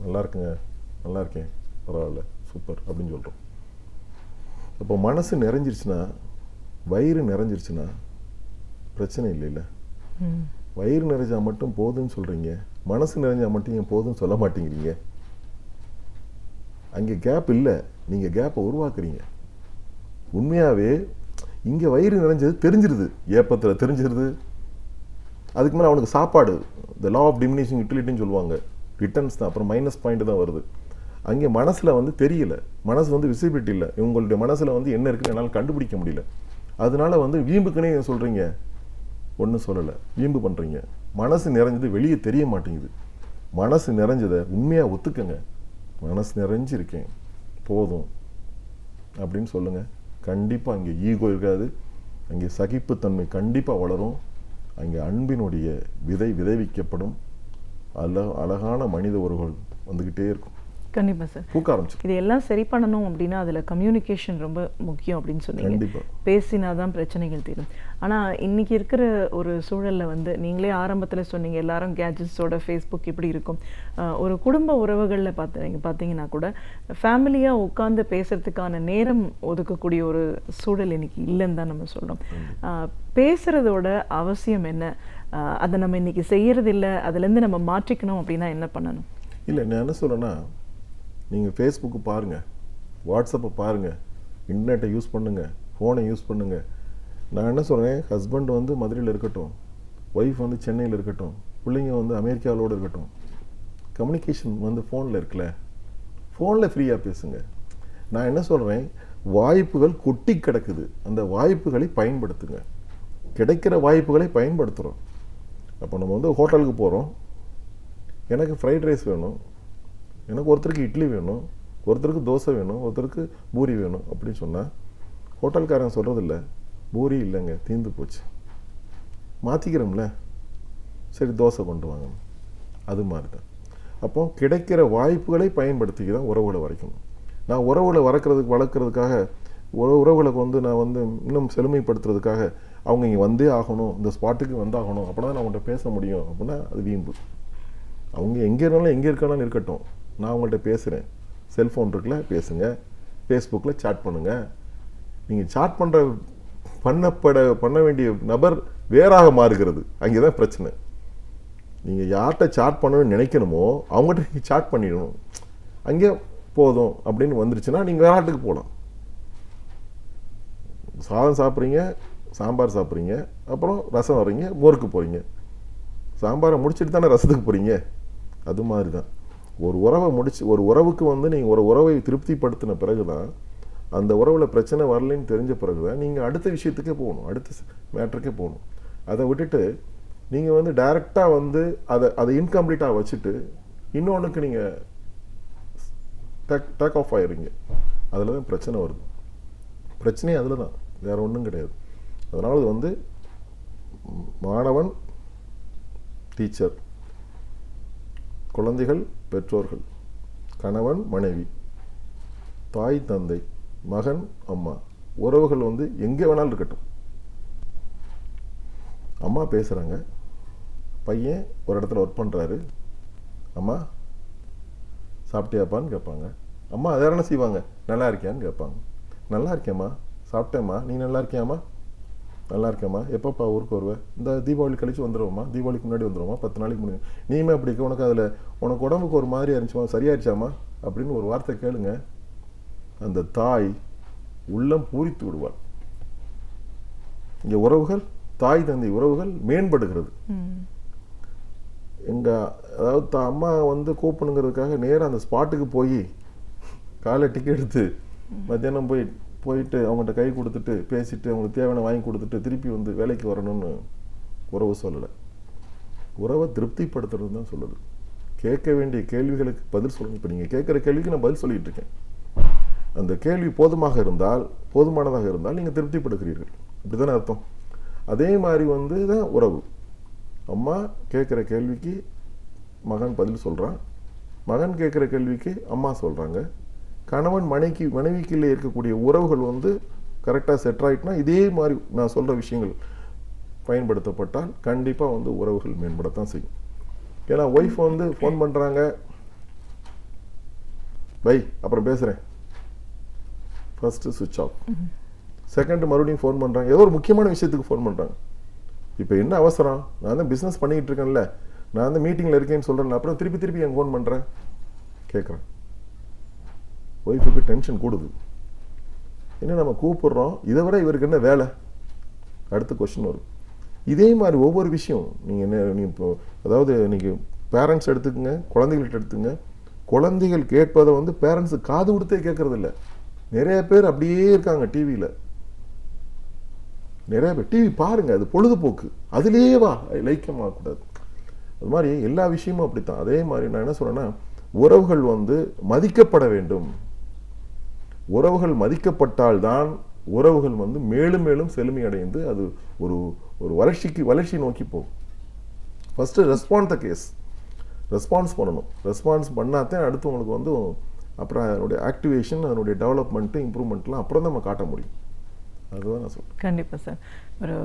நல்லா இருக்கேன், பரவாயில்ல, சூப்பர் அப்படின்னு சொல்கிறோம். அப்போ மனசு நிறைஞ்சிருச்சுன்னா, வயிறு நிறைஞ்சிருச்சுன்னா பிரச்சனை இல்லைல்ல. வயிறு நிறைஞ்சால் மட்டும் போதுன்னு சொல்கிறீங்க, மனசு நிறைஞ்சால் மட்டும் ஏன் போதுன்னு சொல்ல மாட்டேங்கிறீங்க? அங்கே கேப் இல்லை, நீங்கள் கேப்பை உருவாக்குறீங்க. உண்மையாகவே இங்கே வயிறு நிறைஞ்சது தெரிஞ்சிருது, ஏப்பத்தில் தெரிஞ்சிருது. அதுக்கு மேலே அவனுக்கு சாப்பாடு, த லா ஆஃப் டிமினிஷிங் யூட்டிலிட்டின்னு சொல்லுவாங்க, ரிட்டர்ன்ஸ் தான், அப்புறம் -பாயிண்ட் தான் வருது. அங்கே மனசில் வந்து தெரியல, மனசு வந்து விசிபிலிட்டி இல்லை. உங்களுடைய மனசில் வந்து என்ன இருக்குன்னு என்னால் கண்டுபிடிக்க முடியல. அதனால வந்து வீம்புக்குன்னே சொல்கிறீங்க, ஒன்றும் சொல்லலை, வீம்பு பண்ணுறீங்க. மனசு நிறைஞ்சது வெளியே தெரிய மாட்டேங்குது. மனசு நிறைஞ்சதை உண்மையாக ஒத்துக்கங்க, மனசு நிறைஞ்சிருக்கேன் போதும் அப்படின்னு சொல்லுங்கள். கண்டிப்பாக அங்கே ஈகோ இருக்காது, அங்கே சகிப்புத்தன்மை கண்டிப்பாக வளரும். அங்கே அன்பினுடைய விதை விதைவிக்கப்படும். அழகான மனித உறவுகள் வந்துக்கிட்டே இருக்கும். கண்டிப்பா சார். பூக்க ஆரம்பிச்சு. இது எல்லாம் சரி பண்ணணும் அப்படின்னா அதுல கம்யூனிகேஷன் ரொம்ப முக்கியம் அப்படின்னு சொன்னீங்க. கண்டிப்பா. பேசினாதான் பிரச்சனைகள் தீரும். ஆனா இன்னைக்கு இருக்கிற ஒரு சூழல்ல வந்து நீங்களே ஆரம்பத்துல சொன்னீங்க எல்லாரும் கேஜெட்ஸோட ஃபேஸ்புக் இப்படி இருக்கும். ஒரு குடும்ப உறவுகள்ல பார்த்தீங்கன்னா கூட ஃபேமிலியா உட்கார்ந்து பேசுறதுக்கான நேரம் ஒதுக்கக்கூடிய ஒரு சூழல் இன்னைக்கு இல்லைன்னு தான் நம்ம சொல்றோம். பேசுறதோட அவசியம் என்ன? அதை நம்ம இன்னைக்கு செய்யறது இல்லை, அதுலேருந்து நம்ம மாற்றிக்கணும் அப்படின்னா என்ன பண்ணணும்? இல்லை, நான் என்ன சொல்கிறேன்னா, நீங்கள் ஃபேஸ்புக்கு பாருங்கள், வாட்ஸ்அப்பை பாருங்கள், இன்டர்நெட்டை யூஸ் பண்ணுங்கள், ஃபோனை யூஸ் பண்ணுங்கள். நான் என்ன சொல்கிறேன், ஹஸ்பண்ட் வந்து மதுரையில் இருக்கட்டும், ஒய்ஃப் வந்து சென்னையில் இருக்கட்டும், பிள்ளைங்க வந்து அமெரிக்காவோடு இருக்கட்டும், கம்யூனிகேஷன் வந்து ஃபோனில் இருக்குல்ல, ஃபோனில் ஃப்ரீயாக பேசுங்க. நான் என்ன சொல்கிறேன், வாய்ப்புகள் கொட்டி கிடக்குது, அந்த வாய்ப்புகளை பயன்படுத்துங்க. கிடைக்கிற வாய்ப்புகளை பயன்படுத்துகிறோம். அப்போ நம்ம வந்து ஹோட்டலுக்கு போகிறோம், எனக்கு ஃப்ரைட் ரைஸ் வேணும், எனக்கு ஒருத்தருக்கு இட்லி வேணும், ஒருத்தருக்கு தோசை வேணும், ஒருத்தருக்கு பூரி வேணும் அப்படின்னு சொன்னால் ஹோட்டல்காரன் சொல்கிறதில்ல, பூரி இல்லைங்க தீர்ந்து போச்சு, மாற்றிக்கிறோம்ல, சரி தோசை கொண்டு வாங்க. அது மாதிரி தான். அப்போ கிடைக்கிற வாய்ப்புகளை பயன்படுத்திக்க தான் உறவுகளை வரைக்கணும். நான் உறவுகளை வளர்க்குறதுக்காக உறவுகளுக்கு வந்து நான் வந்து இன்னும் செழுமைப்படுத்துறதுக்காக அவங்க இங்கே வந்தே ஆகணும், இந்த ஸ்பாட்டுக்கு வந்தாகணும், அப்படின்னா நான் அவங்கள்ட்ட பேச முடியும் அப்படின்னா அது வீம்பு. அவங்க எங்கே இருந்தாலும் எங்கே இருக்கானாலும் இருக்கட்டும், நான் அவங்கள்ட்ட பேசுகிறேன், செல்ஃபோன் இருக்குல்ல பேசுங்க, ஃபேஸ்புக்கில் சாட் பண்ணுங்கள். நீங்கள் சாட் பண்ண வேண்டிய நபர் வேறாக மாறுகிறது, அங்கே தான் பிரச்சனை. நீங்கள் யார்கிட்ட சாட் பண்ணணும்னு நினைக்கணுமோ அவங்ககிட்ட நீங்கள் சாட் பண்ணிடணும். அங்கே போதும் அப்படின்னு வந்துருச்சுன்னா நீங்கள் வேற ஆட்டுக்கு போகலாம். சாதம் சாப்பிட்றீங்க, சாம்பார் சாப்பிட்றீங்க, அப்புறம் ரசம் வர்றீங்க, மோருக்கு போகிறீங்க, சாம்பாரை முடிச்சுட்டு தானே ரசத்துக்கு போகிறீங்க. அது மாதிரி தான் ஒரு உறவை ஒரு உறவுக்கு வந்து நீங்கள் ஒரு உறவை திருப்திப்படுத்தின பிறகு தான், அந்த உறவில் பிரச்சனை வரலைன்னு தெரிஞ்ச பிறகு தான் நீங்கள் அடுத்த விஷயத்துக்கே போகணும், அடுத்த மேட்டருக்கே போகணும். அதை விட்டுட்டு நீங்கள் வந்து டைரெக்டாக வந்து அதை இன்கம்ப்ளீட்டாக வச்சுட்டு இன்னொன்றுக்கு நீங்கள் டேக் ஆஃப் ஆகிடுறீங்க. அதில் தான் பிரச்சனை வருது. பிரச்சனையே அதில் தான், வேறு ஒன்றும் கிடையாது. அதனால் அது வந்து மாணவன் டீச்சர், குழந்தைகள் பெற்றோர்கள், கணவன் மனைவி, தாய் தந்தை, மகன் அம்மா, உறவுகள் வந்து எங்கே வேணாலும் இருக்கட்டும். அம்மா பேசுகிறாங்க, பையன் ஒரு இடத்துல ஒர்க் பண்ணுறாரு, அம்மா சாப்பிட்டியாப்பான்னு கேட்பாங்க. அம்மா அதை என்ன செய்வாங்க, நல்லா இருக்கியான்னு கேட்பாங்க. நல்லா இருக்கேம்மா, சாப்பிட்டேம்மா, நீ நல்லா இருக்கியாம்மா, நல்லா இருக்கேம்மா, எப்பப்பா ஊருக்கு வருவேன், இந்த தீபாவளி கழிச்சு வந்துடுவோம்மா, தீபாவளிக்கு முன்னாடி வந்துடுவோம்மா, 10 நாளைக்கு முன்னாடி, நீயுமே அப்படி இருக்க, உனக்கு அதில் உனக்கு உடம்புக்கு ஒரு மாதிரி இருந்துச்சுமா, சரியாயிருச்சாம்மா அப்படின்னு ஒரு வார்த்தை கேளுங்க. அந்த தாய் உள்ளம் பூரித்து விடுவாள். இங்கே உறவுகள், தாய் தந்தை உறவுகள் மேம்படுகிறது. அதாவது அம்மா வந்து கூப்பிடுங்கிறதுக்காக நேராக அந்த ஸ்பாட்டுக்கு போய் காலை டிக்கெட் எடுத்து மத்தியானம் போயிட்டு அவங்கள்ட்ட கை கொடுத்துட்டு பேசிட்டு அவங்களுக்கு தேவையான வாங்கி கொடுத்துட்டு திருப்பி வந்து வேலைக்கு வரணும்னு உறவு சொல்லலை. உறவை திருப்திப்படுத்துறது தான் சொல்லுது. கேட்க வேண்டிய கேள்விகளுக்கு பதில் சொல்லணும். இப்போ நீங்கள் கேட்குற கேள்விக்கு நான் பதில் சொல்லிட்டு இருக்கேன். அந்த கேள்வி போதுமானதாக இருந்தால் நீங்கள் திருப்திப்படுத்துகிறீர்கள், இப்படி தானே அர்த்தம். அதே மாதிரி வந்து தான் உறவு. அம்மா கேட்குற கேள்விக்கு மகன் பதில் சொல்கிறான், மகன் கேட்குற கேள்விக்கு அம்மா சொல்கிறாங்க. கணவன் மனைவிக்குள்ளே இருக்கக்கூடிய உறவுகள் வந்து கரெக்டாக செட் ஆகிட்டுனா இதே மாதிரி நான் சொல்கிற விஷயங்கள் பயன்படுத்தப்பட்டால் கண்டிப்பாக வந்து உறவுகள் மேம்படத்தான் செய்யும். ஏன்னா ஒய்ஃப் வந்து ஃபோன் பண்ணுறாங்க, பை அப்புறம் பேசுகிறேன், ஃபர்ஸ்ட்டு சுவிட்ச் ஆஃப். செகண்ட் மறுபடியும் ஃபோன் பண்ணுறாங்க, ஏதோ ஒரு முக்கியமான விஷயத்துக்கு ஃபோன் பண்ணுறாங்க. இப்போ என்ன அவசரம், நான் தான் பிஸ்னஸ் பண்ணிக்கிட்டு இருக்கேன்ல, நான் வந்து மீட்டிங்கில் இருக்கேன்னு சொல்கிறேன்ல, அப்புறம் திருப்பி என் ஃபோன் பண்ணுறேன் கேட்குறேன். ஒய்ஃபுக்கு டென்ஷன் கூடுது. என்ன நம்ம கூப்பிடுறோம், இதை விட இவருக்கு என்ன வேலை, அடுத்த கொஸ்டின் வரும். இதே மாதிரி ஒவ்வொரு விஷயம் நீங்கள் இப்போ அதாவது நீங்கள் பேரண்ட்ஸ் எடுத்துக்கங்க, குழந்தைகள்கிட்ட எடுத்துங்க. குழந்தைகள் கேட்பதை வந்து பேரண்ட்ஸு காது கொடுத்தே கேட்கறது இல்லை. நிறைய பேர் அப்படியே இருக்காங்க டிவியில். நிறைய பேர் டிவி பாருங்க, அது பொழுதுபோக்கு, அதுலேயே வா லைக்கமாகக்கூடாது. அது மாதிரி எல்லா விஷயமும் அப்படித்தான். அதே மாதிரி நான் என்ன சொல்றேன்னா, உறவுகள் வந்து மதிக்கப்பட வேண்டும். உறவுகள் மதிக்கப்பட்டால்தான் உறவுகள் வந்து மேலும் மேலும் செழுமையடைந்து அது ஒரு ஒரு வளர்ச்சி நோக்கி போகும். ஃபஸ்ட்டு ரெஸ்பான்ஸ் பண்ணணும். ரெஸ்பான்ஸ் பண்ணாதான் அடுத்து உங்களுக்கு வந்து அப்புறம் அதனுடைய ஆக்டிவேஷன், அதனுடைய டெவலப்மெண்ட்டு, இம்ப்ரூவ்மெண்ட்லாம் அப்புறம் தான் நம்ம காட்ட முடியும். அதுதான் நான் சொல்கிறேன். கண்டிப்பாக சார். ஒரு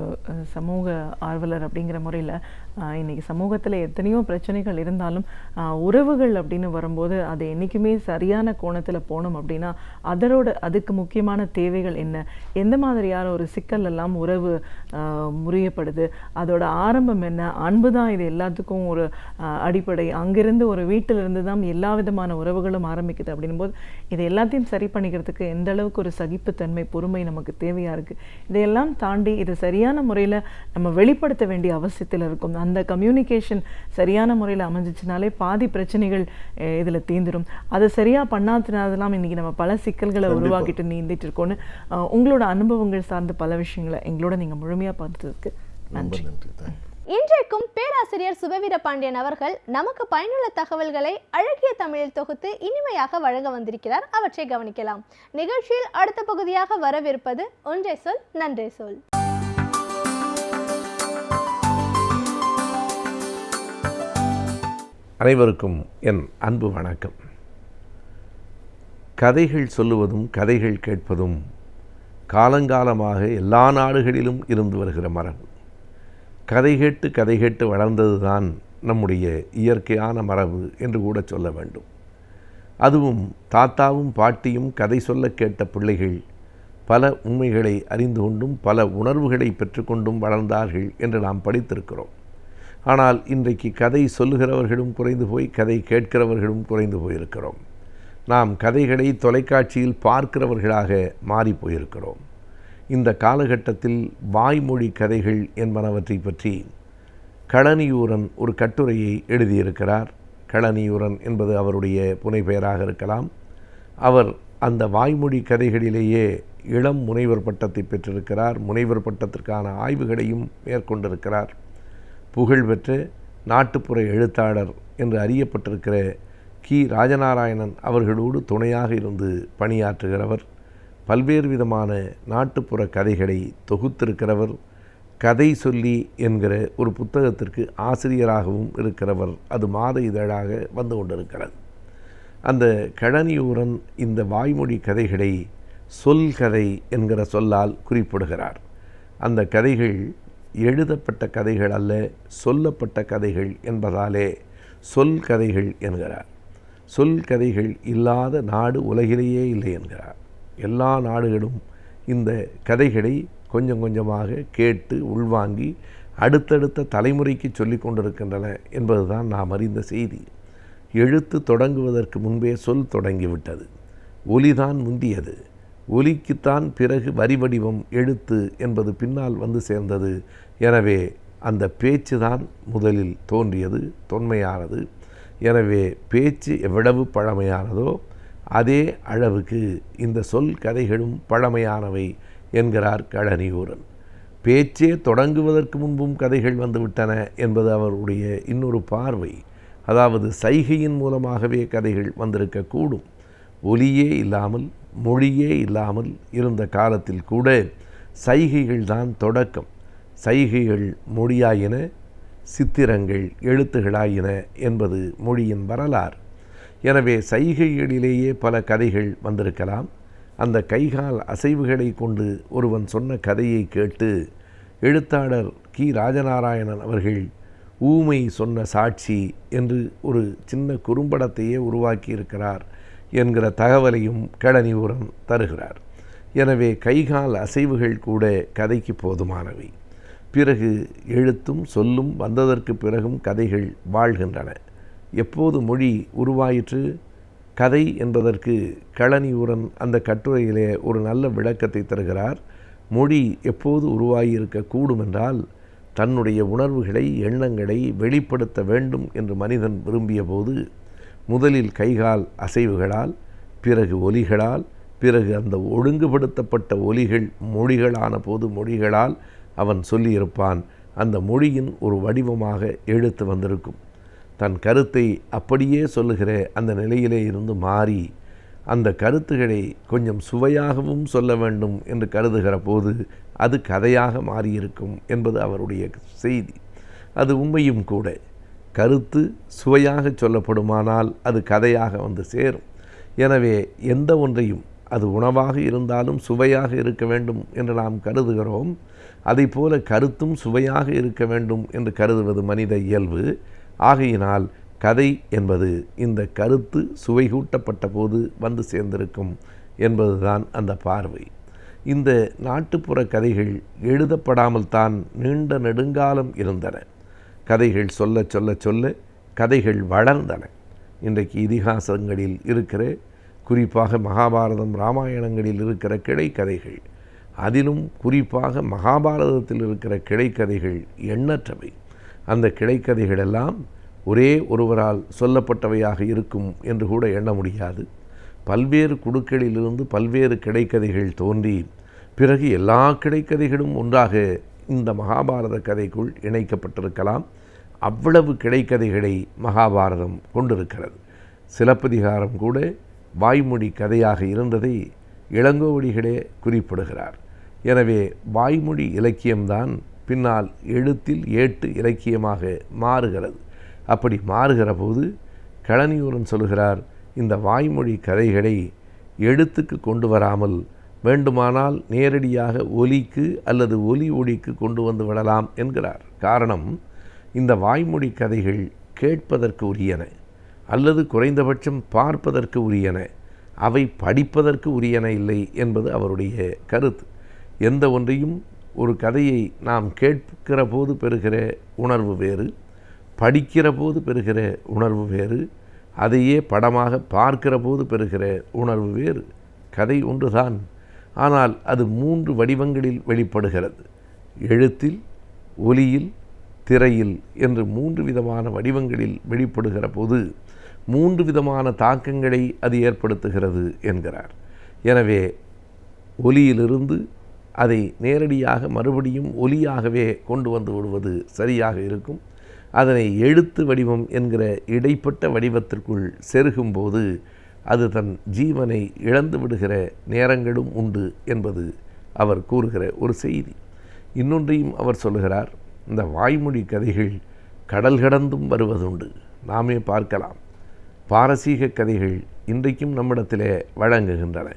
சமூக ஆர்வலர் அப்படிங்கிற முறையில் இன்றைக்கி சமூகத்தில் எத்தனையோ பிரச்சனைகள் இருந்தாலும் உறவுகள் அப்படின்னு வரும்போது அது என்றைக்குமே சரியான கோணத்தில் போகணும் அப்படின்னா அதுக்கு முக்கியமான தேவைகள் என்ன, எந்த மாதிரியான ஒரு சிக்கல் எல்லாம் உறவு முறியப்படுது, அதோட ஆரம்பம் என்ன, அன்பு தான் இது எல்லாத்துக்கும் ஒரு அடிப்படை. அங்கிருந்து ஒரு வீட்டிலிருந்து தான் எல்லா விதமான உறவுகளும் ஆரம்பிக்குது அப்படின்போது இது எல்லாத்தையும் சரி பண்ணிக்கிறதுக்கு எந்த அளவுக்கு ஒரு சகிப்புத்தன்மை, பொறுமை நமக்கு தேவையாக இருக்குது. இதையெல்லாம் தாண்டி இது சரியான முறையில் நம்ம வெளிப்படுத்த வேண்டிய அவசியத்தில் இருக்கும். அந்த கம்யூனிகேஷன் சரியான முறையில் அமைஞ்சிச்சுனாலே பாதி பிரச்சனைகள் இதில் தீந்துடும். அதை சரியாக பண்ணாததுனாலலாம் இன்றைக்கி நம்ம பல சிக்கல்களை உருவாக்கிட்டு நீந்திட்டு இருக்கோன்னு உங்களோட அனுபவங்கள் சார்ந்த பல விஷயங்களை எங்களோட நீங்கள் முழுமையாக பார்த்ததுக்கு நன்றி. இன்றைக்கும் பேராசிரியர் சுபவீர பாண்டியன் அவர்கள் நமக்கு பயனுள்ள தகவல்களை அழகிய தமிழில் தொகுத்து இனிமையாக வழங்க வந்திருக்கிறார். அவற்றை கவனிக்கலாம். நிகழ்ச்சியில் அடுத்த பகுதியாக வரவிருப்பது ஒன்றே சொல் நன்றே சொல். அனைவருக்கும் என் அன்பு வணக்கம். கதைகள் சொல்லுவதும் கதைகள் கேட்பதும் காலங்காலமாக எல்லா நாடுகளிலும் இருந்து வருகிற மரபு. கதை கேட்டு வளர்ந்தது தான் நம்முடைய இயற்கையான மரபு என்று கூட சொல்ல வேண்டும். அதுவும் தாத்தாவும் பாட்டியும் கதை சொல்ல கேட்ட பிள்ளைகள் பல உண்மைகளை அறிந்து கொண்டும் பல உணர்வுகளை பெற்றுக்கொண்டும் வளர்ந்தார்கள் என்று நாம் படித்திருக்கிறோம். ஆனால் இன்றைக்கு கதை சொல்லுகிறவர்களும் குறைந்து போய் கதை கேட்கிறவர்களும் குறைந்து போயிருக்கிறோம். நாம் கதைகளை தொலைக்காட்சியில் பார்க்கிறவர்களாக மாறி போயிருக்கிறோம். இந்த காலகட்டத்தில் வாய்மொழி கதைகள் என்பனவற்றை பற்றி களனியூரன் ஒரு கட்டுரையை எழுதியிருக்கிறார். களனியூரன் என்பது அவருடைய புனைப்பெயராக இருக்கலாம். அவர் அந்த வாய்மொழி கதைகளிலேயே இளம் முனைவர் பட்டத்தை பெற்றிருக்கிறார். முனைவர் பட்டத்திற்கான ஆய்வுகளையும் மேற்கொண்டிருக்கிறார். புகழ்பெற்ற நாட்டுப்புற எழுத்தாளர் என்று அறியப்பட்டிருக்கிற கி. ராஜநாராயணன் அவர்களோடு துணையாக இருந்து பணியாற்றுகிறவர். பல்வேறு விதமான நாட்டுப்புற கதைகளை தொகுத்திருக்கிறவர். கதை சொல்லி என்கிற ஒரு புத்தகத்திற்கு ஆசிரியராகவும் இருக்கிறவர். அது மாத இதழாக வந்து கொண்டிருக்கிறது. அந்த களனியூரன் இந்த வாய்மொழி கதைகளை சொல்கதை என்கிற சொல்லால் குறிப்பிடுகிறார். அந்த கதைகள் எழுதப்பட்ட கதைகள் அல்ல, சொல்லப்பட்ட கதைகள் என்பதாலே சொல் கதைகள் என்கிறார். சொல் கதைகள் இல்லாத நாடு உலகிலேயே இல்லை என்கிறார். எல்லா நாடுகளும் இந்த கதைகளை கொஞ்சம் கொஞ்சமாக கேட்டு உள்வாங்கி அடுத்தடுத்த தலைமுறைக்கு சொல்லி கொண்டிருக்கின்றன என்பதுதான் நாம் அறிந்த செய்தி. எழுத்து தொடங்குவதற்கு முன்பே சொல் தொடங்கிவிட்டது. ஒலிதான் முந்தியது. ஒலிக்குத்தான் பிறகு வரி வடிவம் எழுத்து என்பது பின்னால் வந்து சேர்ந்தது. எனவே அந்த பேச்சு தான் முதலில் தோன்றியது, தொன்மையானது. எனவே பேச்சு எவ்வளவு பழமையானதோ அதே அளவுக்கு இந்த சொல் கதைகளும் பழமையானவை என்கிறார் களனியூரன். பேச்சே தொடங்குவதற்கு முன்பும் கதைகள் வந்துவிட்டன என்பது அவருடைய இன்னொரு பார்வை. அதாவது சைகையின் மூலமாகவே கதைகள் வந்திருக்கக்கூடும். ஒலியே இல்லாமல் மொழியே இல்லாமல் இருந்த காலத்தில் கூட சைகைகள் தான் தொடக்கம். சைகைகள் மொழியாயின, சித்திரங்கள் எழுத்துகளாயின என்பது மொழியின் வரலாறு. எனவே சைகைகளிலேயே பல கதைகள் வந்திருக்கலாம். அந்த கைகால் அசைவுகளை கொண்டு ஒருவன் சொன்ன கதையை கேட்டு எழுத்தாளர் கி. ராஜநாராயணன் அவர்கள் ஊமை சொன்ன சாட்சி என்று ஒரு சின்ன குறும்படத்தையே உருவாக்கியிருக்கிறார் என்கிற தகவலையும் களனியூரன் தருகிறார். எனவே கைகால் அசைவுகள் கூட கதைக்கு போதுமானவை. பிறகு எழுத்தும் சொல்லும் வந்ததற்கு பிறகும் கதைகள் வாழ்கின்றன. எப்போது மொழி உருவாயிற்று? கதை என்பதற்கு களனியூரன் அந்த கட்டுரையிலே ஒரு நல்ல விளக்கத்தை தருகிறார். மொழி எப்போது உருவாகியிருக்கக்கூடும் என்றால், தன்னுடைய உணர்வுகளை, எண்ணங்களை வெளிப்படுத்த வேண்டும் என்று மனிதன் விரும்பிய போது முதலில் கைகால் அசைவுகளால், பிறகு ஒலிகளால், பிறகு அந்த ஒழுங்குபடுத்தப்பட்ட ஒலிகள் மொழிகளான போது மொழிகளால் அவன் சொல்லியிருப்பான். அந்த மொழியின் ஒரு வடிவமாக எழுத்து வந்திருக்கும். தன் கருத்தை அப்படியே சொல்லுகிற அந்த நிலையிலே இருந்து மாறி அந்த கருத்துக்களை கொஞ்சம் சுவையாகவும் சொல்ல வேண்டும் என்று கருதுகிற போது அது கதையாக மாறியிருக்கும் என்பது அவருடைய செய்தி. அது உண்மையும் கூட. கருத்து சுவையாக சொல்லப்படுமானால் அது கதையாக வந்து சேரும். எனவே எந்த ஒன்றையும், அது உணவாக இருந்தாலும் சுவையாக இருக்க வேண்டும் என்று நாம் கருதுகிறோம். அதைப்போல கருத்தும் சுவையாக இருக்க வேண்டும் என்று கருதுவது மனித இயல்பு. ஆகையினால் கதை என்பது இந்த கருத்து சுவைகூட்டப்பட்ட போது வந்து சேர்ந்திருக்கும் என்பதுதான் அந்த பார்வை. இந்த நாட்டுப்புற கதைகள் எழுதப்படாமல் தான் நீண்ட நெடுங்காலம் இருந்தன. கதைகள் சொல்ல சொல்ல சொல்ல கதைகள் வளர்ந்தன. இன்றைக்கு இதிகாசங்களில் இருக்கிற, குறிப்பாக மகாபாரதம் ராமாயணங்களில் இருக்கிற கிளைக்கதைகள், அதிலும் குறிப்பாக மகாபாரதத்தில் இருக்கிற கிளைக்கதைகள் எண்ணற்றவை. அந்த கிளைக்கதைகளெல்லாம் ஒரே ஒருவரால் சொல்லப்பட்டவையாக இருக்கும் என்று கூட எண்ண முடியாது. பல்வேறு குழுக்களிலிருந்து பல்வேறு கிளைக்கதைகள் தோன்றி பிறகு எல்லா கிளைக்கதைகளும் ஒன்றாக இந்த மகாபாரத கதைக்குள் இணைக்கப்பட்டிருக்கலாம். அவ்வளவு கிளைக்கதைகளை மகாபாரதம் கொண்டிருக்கிறது. சிலப்பதிகாரம் கூட வாய்மொழி கதையாக இருந்ததை இளங்கோவடிகளே குறிப்பிடுகிறார். எனவே வாய்மொழி இலக்கியம்தான் பின்னால் எழுத்தில் ஏட்டு இலக்கியமாக மாறுகிறது. அப்படி மாறுகிற போது கழனியூரன் சொல்கிறார், இந்த வாய்மொழி கதைகளை எழுத்துக்கு கொண்டு வராமல் வேண்டுமானால் நேரடியாக ஒலிக்கு அல்லது ஒலி ஒளிக்கு கொண்டு வந்து விடலாம் என்கிறார். காரணம், இந்த வாய்மொழி கதைகள் கேட்பதற்கு உரியன அல்லது குறைந்தபட்சம் பார்ப்பதற்கு உரியன, அவை படிப்பதற்கு உரியன இல்லை என்பது அவருடைய கருத்து. எந்த ஒன்றையும் ஒரு கதையை நாம் கேட்கிற போது பெறுகிற உணர்வு வேறு, படிக்கிற போது பெறுகிற உணர்வு வேறு, அதையே படமாக பார்க்கிற போது பெறுகிற உணர்வு வேறு. கதை ஒன்றுதான், ஆனால் அது 3 வடிவங்களில் வெளிப்படுகிறது. எழுத்தில், ஒலியில், திரையில் என்று 3 விதமான வடிவங்களில் வெளிப்படுகிற போது 3 விதமான தாக்கங்களை அது ஏற்படுத்துகிறது என்கிறார். எனவே ஒலியிலிருந்து அதை நேரடியாக மறுபடியும் ஒலியாகவே கொண்டு வந்து விடுவது சரியாக இருக்கும். அதனை எழுத்து வடிவம் என்கிற இடைப்பட்ட வடிவத்திற்குள் செருகும்போது அது தன் ஜீவனை இழந்து விடுகிற நேரங்களும் உண்டு என்பது அவர் கூறுகிற ஒரு செய்தி. இன்னொன்றையும் அவர் சொல்லுகிறார், இந்த வாய்மொழி கதைகள் கடல் கடந்தும் வருவதுண்டு. நாமே பார்க்கலாம். பாரசீக கதைகள் இன்றைக்கும் நம்மிடத்திலே வழங்குகின்றன.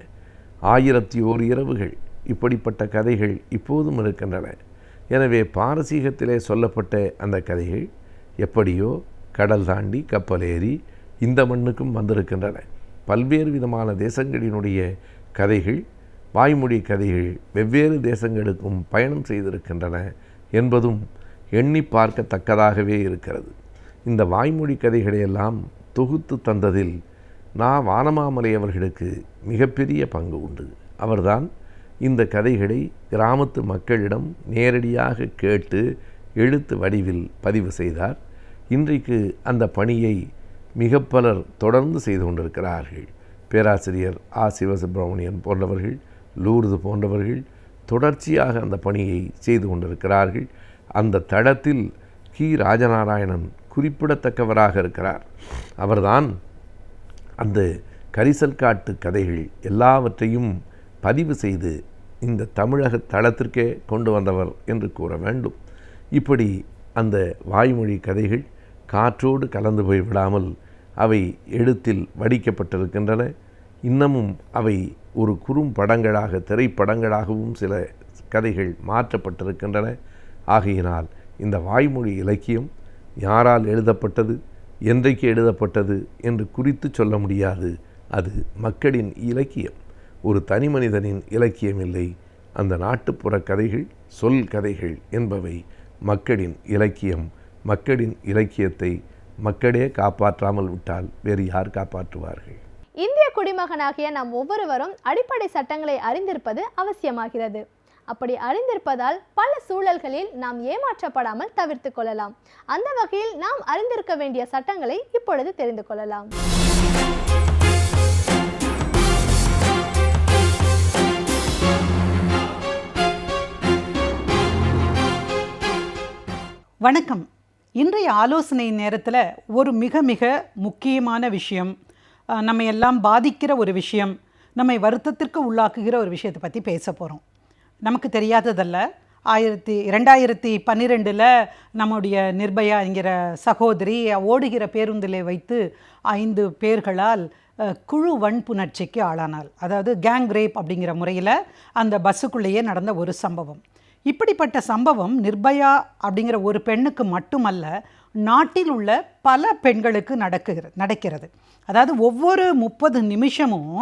1001 இரவுகள் இப்படிப்பட்ட கதைகள் இப்போதும் இருக்கின்றன. எனவே பாரசீகத்திலே சொல்லப்பட்ட அந்த கதைகள் எப்படியோ கடல் தாண்டி கப்பலேறி இந்த மண்ணுக்கும் வந்திருக்கின்றன. பல்வேறு விதமான தேசங்களினுடைய கதைகள், வாய்மொழி கதைகள் வெவ்வேறு தேசங்களுக்கும் பயணம் செய்திருக்கின்றன என்பதும் எண்ணி பார்க்கத்தக்கதாகவே இருக்கிறது. இந்த வாய்மொழி கதைகளையெல்லாம் தொகுத்து தந்ததில் வானமாமலை அவர்களுக்கு மிகப்பெரிய பங்கு உண்டு. அவர்தான் இந்த கதைகளை கிராமத்து மக்களிடம் நேரடியாக கேட்டு எழுத்து வடிவில் பதிவு செய்தார். இன்றைக்கு அந்த பணியை மிக பலர் தொடர்ந்து செய்து கொண்டிருக்கிறார்கள். பேராசிரியர் ஆ. சிவசுப்பிரமணியன் போன்றவர்கள், லூர்து போன்றவர்கள் தொடர்ச்சியாக அந்த பணியை செய்து கொண்டிருக்கிறார்கள். அந்த தளத்தில் கி. ராஜநாராயணன் குறிப்பிடத்தக்கவராக இருக்கிறார். அவர்தான் அந்த கரிசல் காட்டு கதைகள் எல்லாவற்றையும் பதிவு செய்து இந்த தமிழக தளத்திற்கே கொண்டு வந்தவர் என்று கூற வேண்டும். இப்படி அந்த வாய்மொழி கதைகள் காற்றோடு கலந்து போய் விடாமல் அவை எழுத்தில் வடிக்கப்பட்டிருக்கின்றன. இன்னமும் அவை ஒரு குறும்படங்களாக, திரைப்படங்களாகவும் சில கதைகள் மாற்றப்பட்டிருக்கின்றன. ஆகையினால் இந்த வாய்மொழி இலக்கியம் யாரால் எழுதப்பட்டது, என்றைக்கு எழுதப்பட்டது என்று குறித்து சொல்ல முடியாது. அது மக்களின் இலக்கியம், ஒரு தனி மனிதனின் இலக்கியம் இல்லை. அந்த நாட்டுப்புற கதைகள், சொல் கதைகள் என்பவை மக்களின் இலக்கியம். மக்களின் இலக்கியத்தை மக்களே காப்பாற்றாமல் விட்டால் வேறு யார் காப்பாற்றுவார்கள்? இந்திய குடிமகனாகிய நாம் ஒவ்வொருவரும் அடிப்படை சட்டங்களை அறிந்திருப்பது அவசியமாகிறது. அப்படி அறிந்திருப்பதால் பல சூழல்களில் நாம் ஏமாற்றப்படாமல் தவிர்த்து கொள்ளலாம். அந்த வகையில் நாம் அறிந்திருக்க வேண்டிய சட்டங்களை இப்பொழுது தெரிந்து கொள்ளலாம். வணக்கம். இன்றைய ஆலோசனை நேரத்தில் ஒரு மிக மிக முக்கியமான விஷயம், நம்ம எல்லாம் பாதிக்கிற ஒரு விஷயம், நம்மை வருத்தத்திற்கு உள்ளாக்குகிற ஒரு விஷயத்தை பற்றி பேச போகிறோம். நமக்கு தெரியாததல்ல, 2012 நம்முடைய நிர்பயா என்கிற சகோதரி ஓடுகிற பேருந்திலே வைத்து 5 பேர்களால் குழு வன்புணர்ச்சிக்கு ஆளானாள். அதாவது கேங் ரேப் அப்படிங்கிற முறையில் அந்த பஸ்ஸுக்குள்ளேயே நடந்த ஒரு சம்பவம். இப்படிப்பட்ட சம்பவம் நிர்பயா அப்படிங்கிற ஒரு பெண்ணுக்கு மட்டுமல்ல, நாட்டில் உள்ள பல பெண்களுக்கு நடக்கிறது. அதாவது ஒவ்வொரு 30 நிமிஷமும்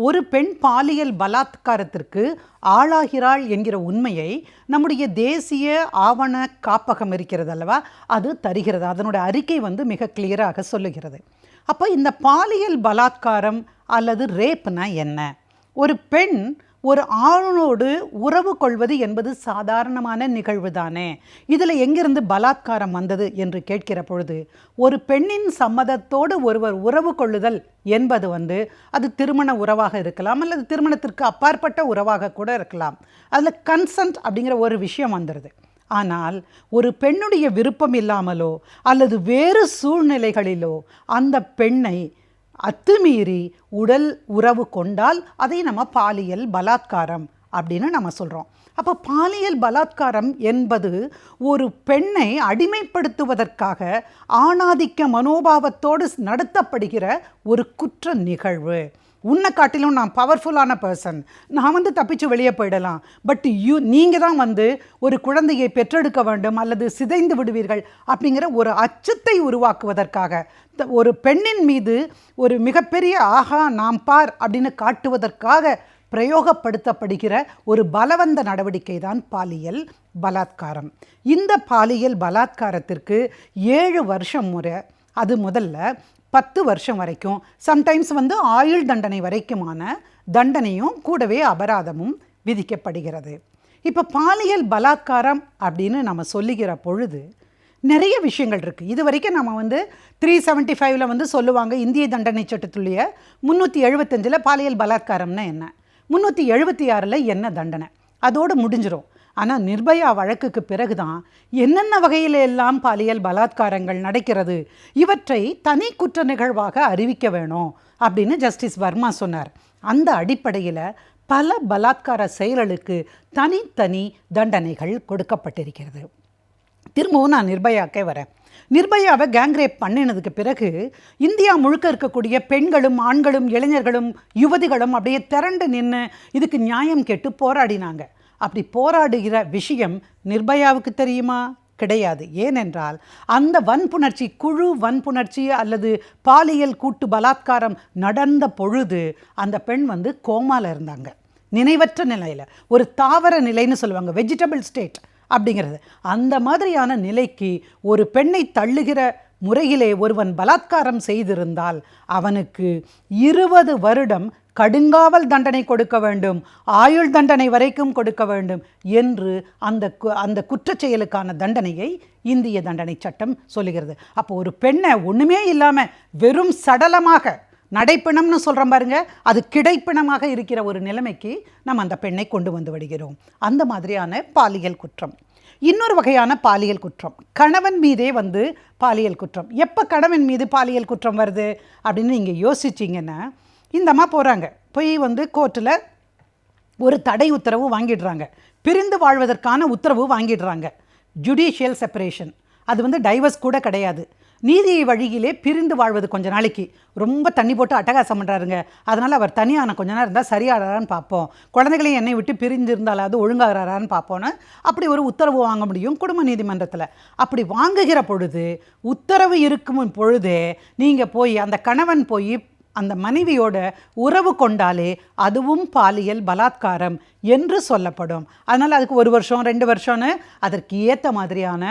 ஒரு பெண் பாலியல் பலாத்காரத்திற்கு ஆளாகிறாள் என்கிற உண்மையை நம்முடைய தேசிய ஆவண காப்பகம் இருக்கிறது அல்லவா, அது தருகிறது. அதனுடைய அறிக்கை மிக கிளியராக சொல்லுகிறது. அப்போ இந்த பாலியல் பலாத்காரம் அல்லது ரேப்னா என்ன? ஒரு பெண் ஒரு ஆணோடு உறவு கொள்வது என்பது சாதாரணமான நிகழ்வு தானே, இதில் எங்கிருந்து பலாத்காரம் வந்தது என்று கேட்கிற பொழுது, ஒரு பெண்ணின் சம்மதத்தோடு ஒருவர் உறவு கொள்ளுதல் என்பது அது திருமண உறவாக இருக்கலாம், அல்லது திருமணத்திற்கு அப்பாற்பட்ட உறவாக கூட இருக்கலாம். அதில் கன்சென்ட் அப்படிங்கிற ஒரு விஷயம் வந்துடுது. ஆனால் ஒரு பெண்ணுடைய விருப்பம் இல்லாமலோ அல்லது வேறு சூழ்நிலைகளிலோ அந்த பெண்ணை அத்துமீறி உடல் உறவு கொண்டால் அதை நம்ம பாலியல் பலாத்காரம் அப்படின்னு நம்ம சொல்கிறோம். அப்போ பாலியல் பலாத்காரம் என்பது ஒரு பெண்ணை அடிமைப்படுத்துவதற்காக ஆணாதிக்க மனோபாவத்தோடு நடத்தப்படுகிற ஒரு குற்ற நிகழ்வு. உன்னை காட்டிலும் நான் பவர்ஃபுல்லான பர்சன், நான் தப்பிச்சு வெளியே போயிடலாம், பட் நீங்கள் தான் ஒரு குழந்தையை பெற்றெடுக்க வேண்டும் அல்லது சிதைந்து விடுவீர்கள் அப்படிங்கிற ஒரு அச்சத்தை உருவாக்குவதற்காக, ஒரு பெண்ணின் மீது ஒரு மிகப்பெரிய ஆஹா நாம் பார் அப்படின்னு காட்டுவதற்காக பிரயோகப்படுத்தப்படுகிற ஒரு பலவந்த நடவடிக்கை தான் பாலியல் பலாத்காரம். இந்த பாலியல் பலாத்காரத்திற்கு 7 வருஷம் முறை, அது முதல்ல 10 வருஷம் வரைக்கும், சம்டைம்ஸ் ஆயுள் தண்டனை வரைக்குமான தண்டனையும் கூடவே அபராதமும் விதிக்கப்படுகிறது. இப்போ பாலியல் பலாத்காரம் அப்படின்னு நம்ம சொல்லுகிற பொழுது நிறைய விஷயங்கள் இருக்குது. இது வரைக்கும் நம்ம 375 சொல்லுவாங்க, இந்திய தண்டனை சட்டத்துடைய 375 பாலியல் பலாத்காரம்னா என்ன, 376 என்ன தண்டனை, அதோடு முடிஞ்சிடும். ஆனால் நிர்பயா வழக்குக்கு பிறகுதான் என்னென்ன வகையில் எல்லாம் பாலியல் பலாத்காரங்கள் நடக்கிறது, இவற்றை தனி குற்ற நிகழ்வாக அறிவிக்க வேணும் அப்படின்னு ஜஸ்டிஸ் வர்மா சொன்னார். அந்த அடிப்படையில் பல பலாத்கார செயல்களுக்கு தனித்தனி தண்டனைகள் கொடுக்கப்பட்டிருக்கிறது. திரும்பவும் நான் நிர்பயாக்கே வரேன். நிர்பயாவை கேங்ரேப் பண்ணினதுக்கு பிறகு இந்தியா முழுக்க இருக்கக்கூடிய பெண்களும் ஆண்களும் இளைஞர்களும் யுவதிகளும் அப்படியே திரண்டு நின்று இதுக்கு நியாயம் கேட்டு போராடினாங்க. அப்படி போராடுகிற விஷயம் நிர்பயாவுக்கு தெரியுமா? கிடையாது. ஏனென்றால் அந்த வன்புணர்ச்சி, குழு வன்புணர்ச்சி அல்லது பாலியல் கூட்டு பலாத்காரம் நடந்த பொழுது அந்த பெண் கோமாவில் இருந்தாங்க, நினைவற்ற நிலையில், ஒரு தாவர நிலைன்னு சொல்லுவாங்க, வெஜிடபிள் ஸ்டேட் அப்படிங்கிறது. அந்த மாதிரியான நிலைக்கு ஒரு பெண்ணை தள்ளுகிற முறையிலே ஒருவன் பலாத்காரம் செய்திருந்தால் அவனுக்கு 20 வருடம் கடுங்காவல் தண்டனை கொடுக்க வேண்டும், ஆயுள் தண்டனை வரைக்கும் கொடுக்க வேண்டும் என்று அந்த குற்றச் செயலுக்கான தண்டனையை இந்திய தண்டனை சட்டம் சொல்லுகிறது. அப்போ ஒரு பெண்ணை ஒன்றுமே இல்லாமல் வெறும் சடலமாக, நடைப்பிணம்னு சொல்கிறோம் பாருங்க, அது கிடைப்பிணமாக இருக்கிற ஒரு நிலைமைக்கு நம்ம அந்த பெண்ணை கொண்டு வந்து விடுகிறோம். அந்த மாதிரியான பாலியல் குற்றம். இன்னொரு வகையான பாலியல் குற்றம் கணவன் மீதே பாலியல் குற்றம். எப்போ கணவன் மீது பாலியல் குற்றம் வருது அப்படின்னு நீங்கள் யோசிச்சிங்கன்னா, இந்த அம்மா போகிறாங்க, போய் கோர்ட்டில் ஒரு தடை உத்தரவு வாங்கிடுறாங்க, பிரிந்து வாழ்வதற்கான உத்தரவு வாங்கிடுறாங்க, ஜுடிஷியல் செப்பரேஷன். அது டைவர்ஸ் கூட கிடையாது, நீதி வழியிலே பிரிந்து வாழ்வது. கொஞ்ச நாளைக்கு ரொம்ப தண்ணி போட்டு அட்டகாசம் பண்ணுறாருங்க, அதனால் அவர் தனியான கொஞ்ச நேரம் இருந்தால் சரியாகிறாரான்னு பார்ப்போம், குழந்தைகளையும் என்னை விட்டு பிரிந்து இருந்தாலாவது ஒழுங்காகிறாரான்னு பார்ப்போன்னு அப்படி ஒரு உத்தரவு வாங்க முடியும் குடும்ப நீதிமன்றத்தில். அப்படி வாங்குகிற பொழுது, உத்தரவு இருக்கும் பொழுதே நீங்கள் போய் அந்த கணவன் போய் அந்த மனைவியோட உறவு கொண்டாலே அதுவும் பாலியல் பலாத்காரம் என்று சொல்லப்படும். அதனால் அதுக்கு 1 வருஷம் 2 வருஷம்னு அதற்கு ஏற்ற மாதிரியான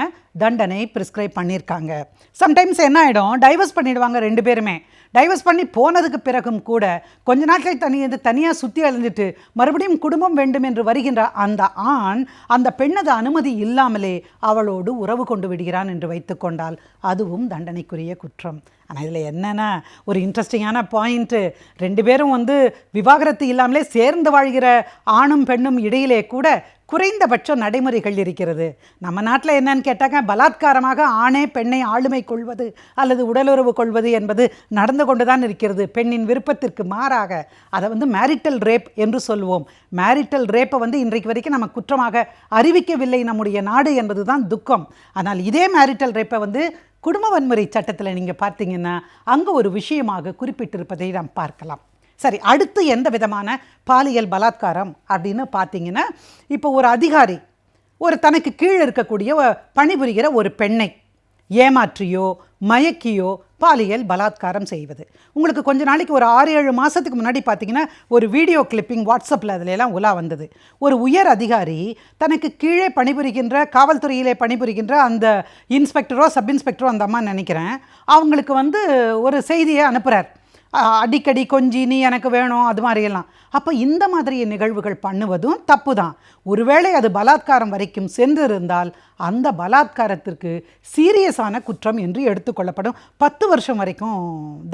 தண்டனை ப்ரிஸ்கிரைப் பண்ணியிருக்காங்க. சம்டைம்ஸ் என்ன ஆகிடும், டைவர்ஸ் பண்ணிவிடுவாங்க 2 பேருமே. டைவர்ஸ் பண்ணி போனதுக்கு பிறகும் கூட கொஞ்ச நாட்கள் தனியாக சுற்றி அழிஞ்சிட்டு மறுபடியும் குடும்பம் வேண்டும் என்று வருகின்ற அந்த ஆண் அந்த பெண்ணது அனுமதி இல்லாமலே அவளோடு உறவு கொண்டு விடுகிறான் என்று வைத்துக்கொண்டால் அதுவும் தண்டனைக்குரிய குற்றம். ஆனால் இதில் என்னென்னா ஒரு இன்ட்ரெஸ்டிங்கான பாயிண்ட்டு, 2 பேரும் விவாகரத்து இல்லாமலே சேர்ந்து வாழ்கிற ஆணும் ஆணும் பெண்ணும் இடையிலே கூட குறைந்தபட்ச நடைமுறைகள் இருக்கிறது. நம்ம நாட்டில் என்னன்னு கேட்டாங்க, பலாத்காரமாக ஆணே பெண்ணை ஆளுமை கொள்வது அல்லது உடலுறவு கொள்வது என்பது நடந்து கொண்டு தான் இருக்கிறது. பெண்ணின் விருப்பத்திற்கு மாறாக அதை மேரிட்டல் ரேப் என்று சொல்லுவோம். மேரிட்டல் ரேப்பை இன்றைக்கு வரைக்கும் நம்ம குற்றமாக அறிவிக்கவில்லை நம்முடைய நாடு என்பது தான் துக்கம். ஆனால் இதே மேரிட்டல் ரேப்பை குடும்ப வன்முறை சட்டத்தில் நீங்கள் பார்த்தீங்கன்னா அங்கே ஒரு விஷயமாக குறிப்பிட்டிருப்பதை நாம் பார்க்கலாம். சரி, அடுத்து எந்த விதமான பாலியல் பலாத்காரம் அப்படின்னு பார்த்தீங்கன்னா, இப்போ ஒரு அதிகாரி தனக்கு கீழே இருக்கக்கூடிய பணிபுரிகிற ஒரு பெண்ணை ஏமாற்றியோ மயக்கியோ பாலியல் பலாத்காரம் செய்வது. உங்களுக்கு கொஞ்ச நாளைக்கு ஒரு 6-7 மாதத்துக்கு முன்னாடி பார்த்தீங்கன்னா ஒரு வீடியோ கிளிப்பிங் வாட்ஸ்அப்பில் அதிலெல்லாம் உலா வந்தது. ஒரு உயர் அதிகாரி தனக்கு கீழே பணிபுரிகின்ற காவல்துறையிலே பணிபுரிகின்ற அந்த இன்ஸ்பெக்டரோ சப் இன்ஸ்பெக்டரோ அந்த அம்மா நினைக்கிறேன், அவங்களுக்கு ஒரு செய்தியை அனுப்புகிறார். அடிக்கடி கொஞ்சி நீ எனக்கு வேணும் அது மாதிரியெல்லாம். அப்போ இந்த மாதிரி நிகழ்வுகள் பண்ணுவதும் தப்பு தான். ஒருவேளை அது பலாத்காரம் வரைக்கும் சென்றிருந்தால் அந்த பலாத்காரத்திற்கு சீரியஸான குற்றம் என்று எடுத்துக்கொள்ளப்படும். 10 வருஷம் வரைக்கும்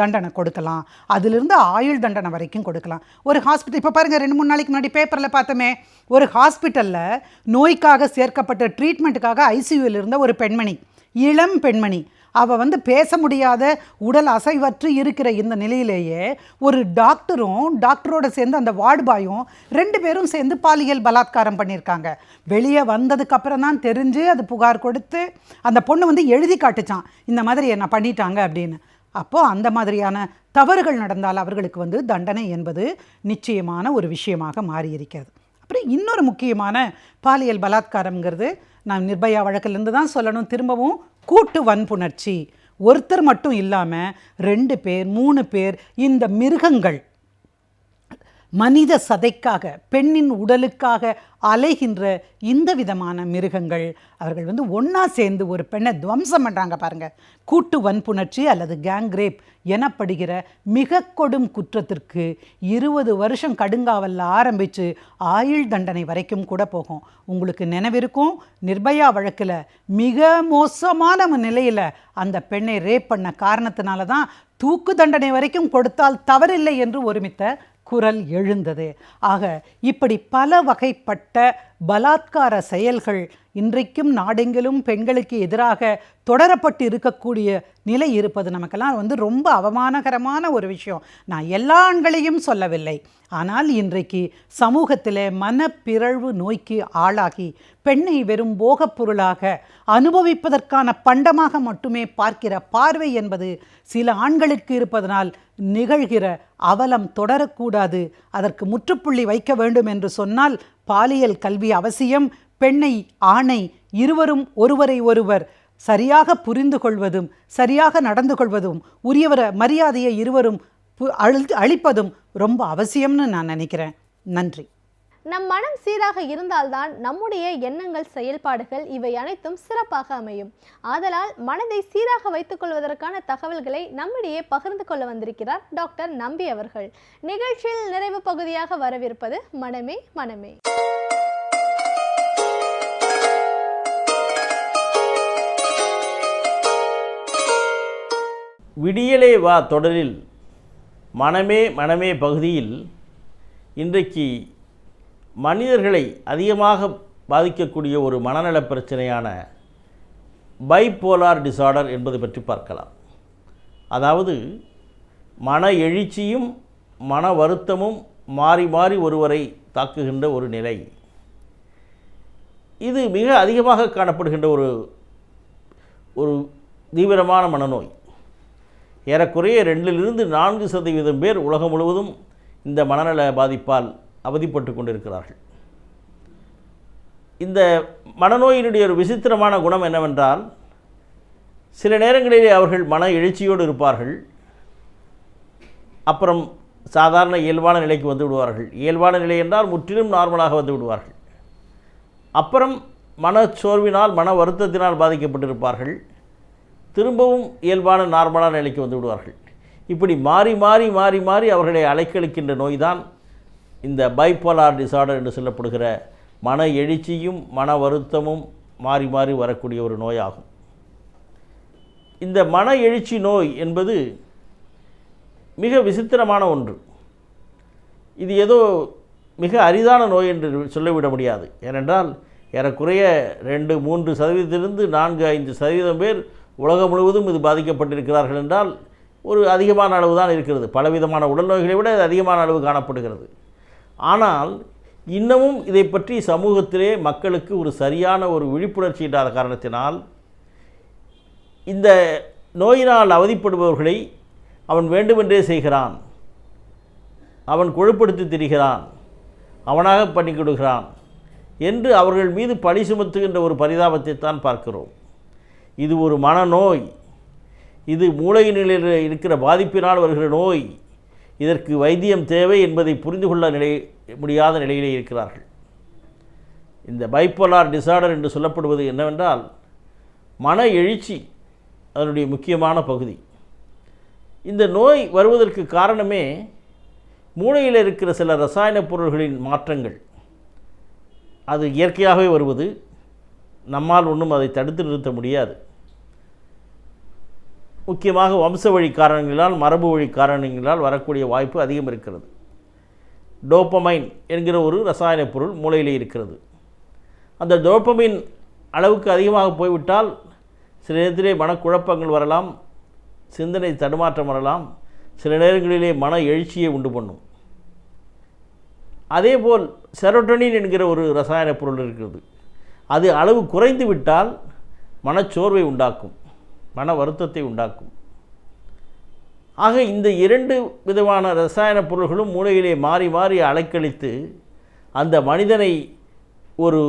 தண்டனை கொடுக்கலாம், அதிலிருந்து ஆயுள் தண்டனை வரைக்கும் கொடுக்கலாம். ஒரு ஹாஸ்பிட்டல் இப்போ பாருங்கள், 2-3 நாளைக்கு முன்னாடி பேப்பரில் பார்த்தோமே, ஒரு ஹாஸ்பிட்டலில் நோய்க்காக சேர்க்கப்பட்ட ட்ரீட்மெண்ட்டுக்காக ஐசியூவில் இருந்த ஒரு பெண்மணி, இளம் பெண்மணி, அவள் பேச முடியாத உடல் அசைவற்று இருக்கிற இந்த நிலையிலேயே ஒரு டாக்டரோட சேர்ந்து அந்த வார்டு பாயும் 2 பேரும் சேர்ந்து பாலியல் பலாத்காரம் பண்ணியிருக்காங்க. வெளியே வந்ததுக்கப்புறம் தான் தெரிஞ்சு அது புகார் கொடுத்து அந்த பொண்ணு எழுதி காட்டுச்சான், இந்த மாதிரி என்ன பண்ணிட்டாங்க அப்படின்னு. அப்போது அந்த மாதிரியான தவறுகள் நடந்தால் அவர்களுக்கு தண்டனை என்பது நிச்சயமான ஒரு விஷயமாக மாறியிருக்கிறது. அப்புறம் இன்னொரு முக்கியமான பாலியல் பலாத்காரங்கிறது, நான் நிர்பயா வழக்கிலிருந்து தான் சொல்லணும் திரும்பவும், கூட்டு வன்புணர்ச்சி. ஒருத்தர் மட்டும் இல்லாமல் 2 பேர் 3 பேர் இந்த மிருகங்கள் மனித சதைக்காக பெண்ணின் உடலுக்காக அலைகின்ற இந்த விதமான மிருகங்கள் அவர்கள் ஒன்றா சேர்ந்து ஒரு பெண்ணை துவம்சம் பண்ணுறாங்க பாருங்கள். கூட்டு வன்புணர்ச்சி அல்லது கேங் ரேப் எனப்படுகிற மிக கொடும் குற்றத்திற்கு 20 வருஷம் கடுங்காவலில் ஆரம்பித்து ஆயுள் தண்டனை வரைக்கும் கூட போகும். உங்களுக்கு நினைவிருக்கும், நிர்பயா வழக்கில் மிக மோசமான நிலையில் அந்த பெண்ணை ரேப் பண்ண காரணத்தினால தான் தூக்கு தண்டனை வரைக்கும் கொடுத்தால் தவறில்லை என்று ஒருமித்த குரல் எழுந்தது. ஆக இப்படி பல வகைப்பட்ட பலாத்கார செயல்கள் இன்றைக்கும் நாடெங்கிலும் பெண்களுக்கு எதிராக தொடரப்பட்டு இருக்கக்கூடிய நிலை இருப்பது நமக்கெல்லாம் ரொம்ப அவமானகரமான ஒரு விஷயம். நான் எல்லா ஆண்களையும் சொல்லவில்லை, ஆனால் இன்றைக்கு சமூகத்தில் மனப்பிறழ்வு நோய்க்கு ஆளாகி பெண்ணை வெறும் போகப் பொருளாக அனுபவிப்பதற்கான பண்டமாக மட்டுமே பார்க்கிற பார்வை என்பது சில ஆண்களுக்கு இருப்பதனால் நிகழ்கிற அவலம் தொடரக்கூடாது. அதற்கு முற்றுப்புள்ளி வைக்க வேண்டும் என்று சொன்னால் பாலியல் கல்வி அவசியம். பெண்ணை ஆணை இருவரும் ஒருவரை ஒருவர் சரியாக புரிந்து கொள்வதும் சரியாக நடந்து கொள்வதும் உரியவர மரியாதையை இருவரும் அளிப்பதும் ரொம்ப அவசியம்னு நான் நினைக்கிறேன். நன்றி. நம் மனம் சீராக இருந்தால்தான் நம்முடைய எண்ணங்கள் செயல்பாடுகள் இவை அனைத்தும் சிறப்பாக அமையும். ஆதலால் மனதை சீராக வைத்துக் கொள்வதற்கான தகவல்களை நம்மிடையே பகிர்ந்து கொள்ள வந்திருக்கிறார் டாக்டர் நம்பி அவர்கள். நிகழ்ச்சியில் நிறைவு பகுதியாக வரவிருப்பது மனமே மனமே. விடியலே வா தொடரில் மனமே மனமே பகுதியில் இன்றைக்கு மனிதர்களை அதிகமாக பாதிக்கக்கூடிய ஒரு மனநல பிரச்சனையான பைபோலார் டிசார்டர் என்பது பற்றி பார்க்கலாம். அதாவது மன எழுச்சியும் மன வருத்தமும் மாறி மாறி ஒருவரை தாக்குகின்ற ஒரு நிலை. இது மிக அதிகமாக காணப்படுகின்ற ஒரு தீவிரமான மனநோய். ஏறக்குறைய 2-4% பேர் உலகம் முழுவதும் இந்த மனநல பாதிப்பால் அவதிப்பட்டு கொண்டிருக்கிறார்கள். இந்த மனநோயினுடைய ஒரு விசித்திரமான குணம் என்னவென்றால், சில நேரங்களிலே அவர்கள் மன எழுச்சியோடு இருப்பார்கள், அப்புறம் சாதாரண இயல்பான நிலைக்கு வந்து விடுவார்கள். இயல்பான நிலை என்றால் முற்றிலும் நார்மலாக வந்து விடுவார்கள். அப்புறம் மனச்சோர்வினால் மன வருத்தத்தினால் பாதிக்கப்பட்டிருப்பார்கள், திரும்பவும் இயல்பான நார்மலான நிலைக்கு வந்து விடுவார்கள். இப்படி மாறி மாறி மாறி மாறி அவர்களை அலைக்கழிக்கின்ற நோய் தான் இந்த பைபோலார் டிசார்டர் என்று சொல்லப்படுகிற மன எழுச்சியும் மன வருத்தமும் மாறி மாறி வரக்கூடிய ஒரு நோயாகும். இந்த மன எழுச்சி நோய் என்பது மிக விசித்திரமான ஒன்று. இது ஏதோ மிக அரிதான நோய் என்று சொல்லிவிட முடியாது. ஏனென்றால் ஏறக்குறைய 2-3% 4-5% பேர் உலகம் முழுவதும் இது பாதிக்கப்பட்டிருக்கிறார்கள் என்றால் ஒரு அதிகமான அளவு தான் இருக்கிறது. பலவிதமான உடல் நோய்களை விட இது அதிகமான அளவு காணப்படுகிறது. ஆனால் இன்னமும் இதை பற்றி சமூகத்திலே மக்களுக்கு ஒரு சரியான ஒரு விழிப்புணர்ச்சி இல்லாத காரணத்தினால் இந்த நோயினால் அவதிப்படுபவர்களை அவன் வேண்டுமென்றே செய்கிறான், அவன் கொழுப்படுத்தி திரிகிறான், அவனாக பண்ணி கொடுக்கிறான் என்று அவர்கள் மீது பழி சுமத்துகின்ற ஒரு பரிதாபத்தை தான் பார்க்கிறோம். இது ஒரு மனநோய், இது மூளை நிலையில் இருக்கிற பாதிப்பினால் வருகிற நோய், இதற்கு வைத்தியம் தேவை என்பதை புரிந்து கொள்ள முடியாத நிலையிலே இருக்கிறார்கள். இந்த பைப்போலார் டிசார்டர் என்று சொல்லப்படுவது என்னவென்றால் மன எழுச்சி அதனுடைய முக்கியமான பகுதி. இந்த நோய் வருவதற்கு காரணமே மூளையில் இருக்கிற சில ரசாயன பொருள்களின் மாற்றங்கள். அது இயற்கையாகவே வருவது, நம்மால் ஒன்றும் அதை தடுத்து நிறுத்த முடியாது. முக்கியமாக வம்ச வழி காரணங்களால், மரபு வழி காரணங்களால் வரக்கூடிய வாய்ப்பு அதிகம் இருக்கிறது. டோப்பமைன் என்கிற ஒரு ரசாயன பொருள் மூளையிலே இருக்கிறது. அந்த டோப்பமைன் அளவுக்கு அதிகமாக போய்விட்டால் சில நேரத்திலே மனக்குழப்பங்கள் வரலாம், சிந்தனை தடுமாற்றம் வரலாம், சில நேரங்களிலே மன எழுச்சியை உண்டு பண்ணும். அதேபோல் செரோட்டோனின் என்கிற ஒரு ரசாயன பொருள் இருக்கிறது. அது அளவு குறைந்து விட்டால் மனச்சோர்வை உண்டாக்கும், மன வருத்தத்தை உண்டாக்கும். ஆக இந்த 2 விதமான ரசாயன பொருள்களும் மூளையிலே மாறி மாறி அலைக்கழித்து அந்த மனிதனை ஒரு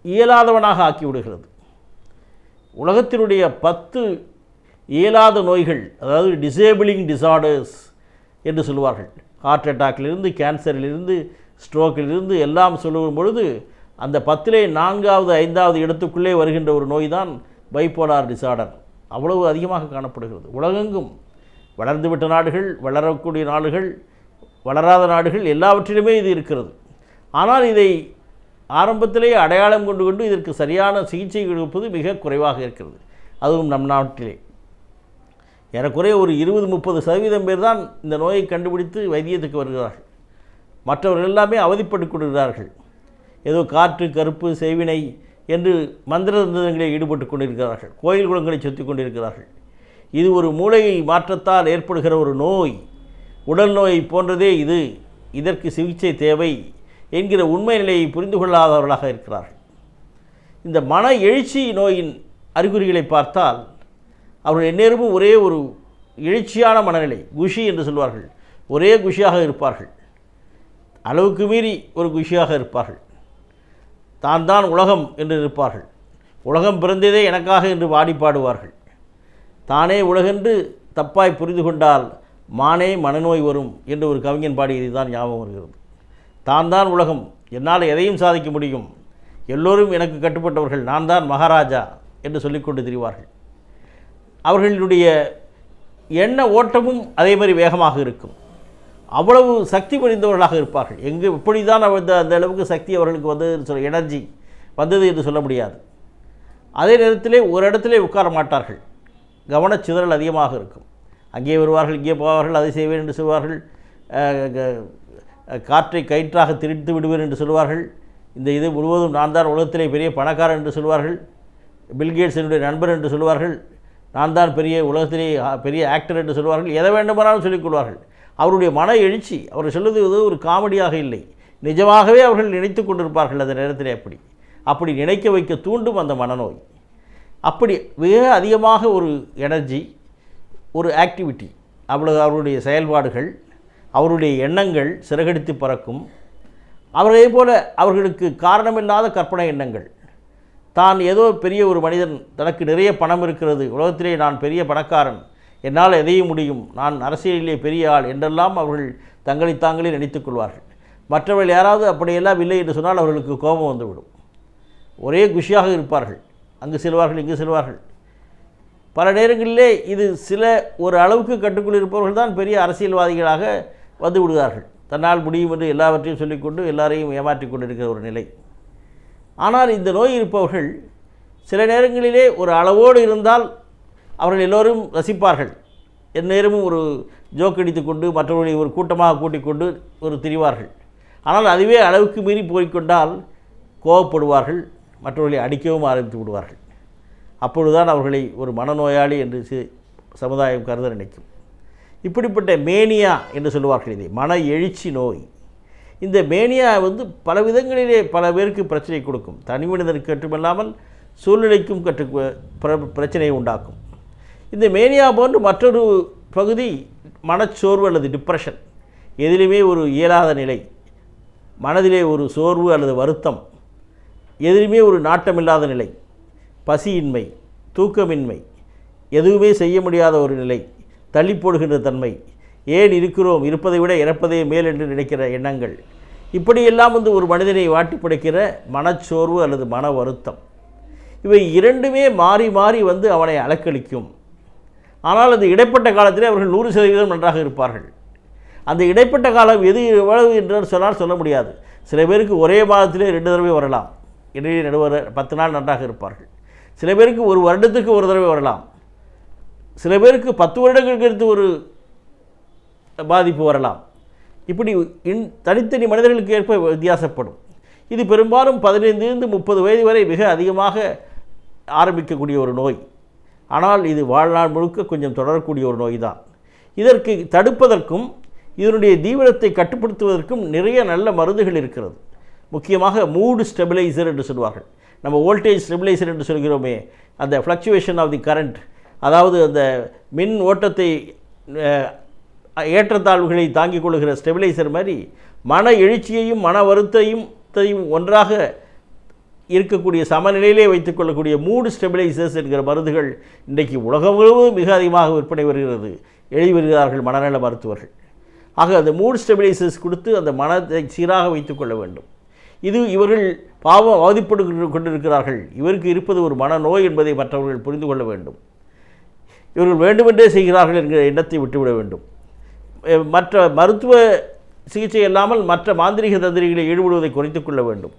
இயலாதவனாக ஆக்கிவிடுகிறது. உலகத்தினுடைய 10 இயலாத நோய்கள், அதாவது டிசேபிளிங் டிசார்டர்ஸ் என்று சொல்லுவார்கள், ஹார்ட் அட்டாக்கிலிருந்து, கேன்சரிலிருந்து, ஸ்ட்ரோக்கிலிருந்து எல்லாம் சொல்லும் பொழுது அந்த 10லே 4வது 5வது இடத்துக்குள்ளே வருகின்ற ஒரு நோய் தான் பைப்போலார் டிசார்டர். அவ்வளவு அதிகமாக காணப்படுகிறது உலகெங்கும். வளர்ந்துவிட்ட நாடுகள், வளரக்கூடிய நாடுகள், வளராத நாடுகள் எல்லாவற்றிலுமே இது இருக்கிறது. ஆனால் இதை ஆரம்பத்திலே அடையாளம் கொண்டு இதற்கு சரியான சிகிச்சை கொடுப்பது மிக குறைவாக இருக்கிறது. அதுவும் நம் நாட்டிலே ஏறக்குறைய ஒரு 20-30% பேர் தான் இந்த நோயை கண்டுபிடித்து வைத்தியத்துக்கு வருகிறார்கள். மற்றவர்கள் எல்லாமே அவதிப்பட்டு கொண்டிருக்கிறார்கள். ஏதோ காற்று, கருப்பு, செய்வினை என்று மந்திர தந்திரங்களில் ஈடுபட்டு கொண்டிருக்கிறார்கள், கோயில் குளங்களை சுற்றி கொண்டிருக்கிறார்கள். இது ஒரு மூளை மாற்றத்தால் ஏற்படுகிற ஒரு நோய், உடல் நோய் போன்றதே இது, இதற்கு சிகிச்சை தேவை என்கிற உண்மை நிலையை புரிந்து கொள்ளாதவர்களாக இருக்கிறார்கள். இந்த மன எழுச்சி நோயின் அறிகுறிகளை பார்த்தால் அவர்கள் எந்நேரமும் ஒரே ஒரு எழுச்சியான மனநிலை, குஷி என்று சொல்வார்கள், ஒரே குஷியாக இருப்பார்கள், அளவுக்கு மீறி ஒரு குஷியாக இருப்பார்கள், தான் உலகம் என்று இருப்பார்கள், உலகம் பிறந்ததே எனக்காக என்று வாடி பாடுவார்கள். தானே உலகென்று தப்பாய் புரிந்து கொண்டால் மானே மனநோய் வரும் என்று ஒரு கவிஞன் பாடியது தான் ஞாபகம் வருகிறது. தான் உலகம், என்னால் எதையும் சாதிக்க முடியும், எல்லோரும் எனக்கு கட்டுப்பட்டவர்கள், நான் தான் மகாராஜா என்று சொல்லிக்கொண்டு திரிவார்கள். அவர்களுடைய எண்ண ஓட்டமும் அதே மாதிரி வேகமாக இருக்கும். அவ்வளவு சக்தி புரிந்தவர்களாக இருப்பார்கள். எப்படி தான் அந்த அளவுக்கு சக்தி அவர்களுக்கு வந்தது, எனர்ஜி வந்தது என்று சொல்ல முடியாது. அதே நேரத்திலே ஒரு இடத்திலே உட்கார மாட்டார்கள், கவனச்சிதறல் அதிகமாக இருக்கும். அங்கே வருவார்கள், இங்கே போவார்கள், அதை செய்வேன் என்று சொல்வார்கள், காற்றை கயிற்றாக திரித்து விடுவேன் என்று சொல்வார்கள், இந்த இது முழுவதும் நான் தான் உலகத்திலே பெரிய பணக்காரன் என்று சொல்வார்கள், பில்கேட்ஸ் என்னுடைய நண்பர் என்று சொல்வார்கள், நான் தான் பெரிய உலகத்திலே பெரிய ஆக்டர் என்று சொல்வார்கள், எதை வேண்டுமானாலும் சொல்லிக்கொள்வார்கள். அவருடைய மன எழுச்சி, அவர்கள் சொல்லுவது ஒரு காமெடியாக இல்லை, நிஜமாகவே அவர்கள் நினைத்து கொண்டிருப்பார்கள் அந்த நேரத்திலே. அப்படி நினைக்க வைக்க தூண்டும் அந்த மனநோய். அப்படி மிக அதிகமாக ஒரு எனர்ஜி, ஒரு ஆக்டிவிட்டி, அவருடைய செயல்பாடுகள், அவருடைய எண்ணங்கள் சிறகடித்து பறக்கும். அவர்களே போல அவர்களுக்கு காரணமில்லாத கற்பனை எண்ணங்கள். தான் ஏதோ பெரிய ஒரு மனிதன், தனக்கு நிறைய பணம் இருக்கிறது, உலகத்திலே நான் பெரிய பணக்காரன், என்னால் எதையும் முடியும், நான் அரசியலிலே பெரிய ஆள் என்றெல்லாம் அவர்கள் தங்களை தாங்களே நினைத்துக் கொள்வார்கள். மற்றவர்கள் யாராவது அப்படியெல்லாம் இல்லை என்று சொன்னால் அவர்களுக்கு கோபம் வந்துவிடும். ஒரே குஷியாக இருப்பார்கள், அங்கு செல்வார்கள், இங்கு செல்வார்கள். பல நேரங்களிலே இது சில ஒரு அளவுக்கு கட்டுக்குள் இருப்பவர்கள் தான் பெரிய அரசியல்வாதிகளாக வந்து விடுவார்கள். தன்னால் முடியும் என்று எல்லாவற்றையும் சொல்லிக்கொண்டு எல்லாரையும் ஏமாற்றி கொண்டிருக்கிற ஒரு நிலை. ஆனால் இந்த நோய் இருப்பவர்கள் சில நேரங்களிலே ஒரு அளவோடு இருந்தால் அவர்கள் எல்லோரும் ரசிப்பார்கள். எந்நேரமும் ஒரு ஜோக் அடித்து கொண்டு மற்றவர்களை ஒரு கூட்டமாக கூட்டிக் கொண்டு ஒரு திரிவார்கள். ஆனால் அதுவே அளவுக்கு மீறி போய்க்கொண்டால் கோபப்படுவார்கள், மற்றவர்களை அடிக்கவும் ஆரம்பித்து விடுவார்கள். அப்பொழுதுதான் அவர்களை ஒரு மனநோயாளி என்று சமுதாயம் கருத நினைக்கும். இப்படிப்பட்ட மேனியா என்று சொல்லுவார்கள், இதை மன எழுச்சி நோய். இந்த மேனியா பல விதங்களிலே பல பேருக்கு பிரச்சனை கொடுக்கும். தனி மனிதனுக்கு மட்டுமல்லாமல் சூழ்நிலைக்கும் பிரச்சனையை உண்டாக்கும். இந்த மேனியா போன்று மற்றொரு பகுதி மனச்சோர்வு அல்லது டிப்ரெஷன். எதிலுமே ஒரு இயலாத நிலை, மனதிலே ஒரு சோர்வு அல்லது வருத்தம், எதிலுமே ஒரு நாட்டமில்லாத நிலை, பசியின்மை, தூக்கமின்மை, எதுவுமே செய்ய முடியாத ஒரு நிலை, தள்ளி போடுகின்ற தன்மை, ஏன் இருக்கிறோம், இருப்பதை விட இறப்பதே மேல் என்று நினைக்கிற எண்ணங்கள், இப்படியெல்லாம் ஒரு மனிதனை வாட்டி படைக்கிற மனச்சோர்வு அல்லது மன வருத்தம். இவை இரண்டுமே மாறி மாறி அவனை அலக்களிக்கும். ஆனால் அந்த இடைப்பட்ட காலத்திலே அவர்கள் 100% நன்றாக இருப்பார்கள். அந்த இடைப்பட்ட காலம் எவ்வளவு என்று சொன்னால் சொல்ல முடியாது. சில பேருக்கு ஒரே மாதத்திலே 2 தடவை வரலாம், இடையே நடுவர் 10 நாள் நன்றாக இருப்பார்கள். சில பேருக்கு ஒரு வருடத்துக்கு ஒரு தடவை வரலாம். சில பேருக்கு 10 வருடங்களுக்கு எடுத்து ஒரு பாதிப்பு வரலாம். இப்படி தனித்தனி மனிதர்களுக்கு ஏற்ப வித்தியாசப்படும். இது பெரும்பாலும் 15 30 வயது வரை மிக அதிகமாக ஆரம்பிக்கக்கூடிய ஒரு நோய். ஆனால் இது வாழ்நாள் முழுக்க கொஞ்சம் தொடரக்கூடிய ஒரு நோய் தான். இதற்கு தடுப்பதற்கும் இதனுடைய தீவிரத்தை கட்டுப்படுத்துவதற்கும் நிறைய நல்ல மருந்துகள் இருக்கிறது. முக்கியமாக மூடு ஸ்டெபிலைசர் என்று சொல்வார்கள். நம்ம வோல்டேஜ் ஸ்டெபிலைசர் என்று சொல்கிறோமே, அந்த ஃப்ளக்சுவேஷன் ஆஃப் தி கரண்ட், அதாவது அந்த மின் ஓட்டத்தை ஏற்றத்தாழ்வுகளை தாங்கிக் கொள்ளுகிற ஸ்டெபிலைசர் மாதிரி மன எழுச்சியையும் மன வருத்தையும் ஒன்றாக இருக்கக்கூடிய சமநிலையிலே வைத்துக் கொள்ளக்கூடிய மூடு ஸ்டெபிலைசர்ஸ் என்கிற மருந்துகள் இன்றைக்கு உலகம் முழுவதும் மிக அதிகமாக விற்பனை வருகிறது, எழுதி வருகிறார்கள் மனநல மருத்துவர்கள். ஆக அந்த மூடு ஸ்டெபிலைசர்ஸ் கொடுத்து அந்த மனதை சீராக வைத்துக் கொள்ள வேண்டும். இது இவர்கள் பாவம் அவதிப்பட்டு கொண்டிருக்கிறார்கள், இவருக்கு இருப்பது ஒரு மனநோய் என்பதை மற்றவர்கள் புரிந்து கொள்ள வேண்டும். இவர்கள் வேண்டுமென்றே செய்கிறார்கள் என்கிற எண்ணத்தை விட்டுவிட வேண்டும். மற்ற மருத்துவ சிகிச்சை இல்லாமல் மற்ற மாந்திரிக தந்திரிகளை ஈடுபடுவதை குறைத்து கொள்ள வேண்டும்.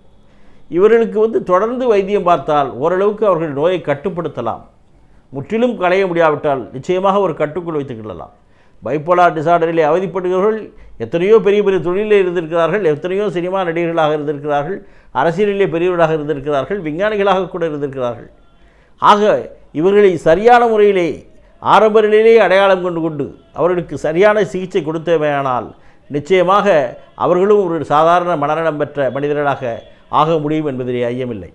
இவர்களுக்கு தொடர்ந்து வைத்தியம் பார்த்தால் ஓரளவுக்கு அவர்கள் நோயை கட்டுப்படுத்தலாம். முற்றிலும் களைய முடியாவிட்டால் நிச்சயமாக ஒரு கட்டுக்குள் வைத்துக் கொள்ளலாம். பைப்போலார் டிசார்டரிலே அவதிப்படுகிறவர்கள் எத்தனையோ பெரிய பெரிய தொழிலில் இருந்திருக்கிறார்கள், எத்தனையோ சினிமா நடிகர்களாக இருந்திருக்கிறார்கள், அரசியலிலே பெரியவர்களாக இருந்திருக்கிறார்கள், விஞ்ஞானிகளாக கூட இருந்திருக்கிறார்கள். ஆக இவர்களை சரியான முறையிலே ஆரம்ப நிலையிலே அடையாளம் கொண்டு அவர்களுக்கு சரியான சிகிச்சை கொடுத்தவையானால் நிச்சயமாக அவர்களும் ஒரு சாதாரண மனநலம் பெற்ற மனிதர்களாக ஆக முடியும் என்பதிலே ஐயமில்லை.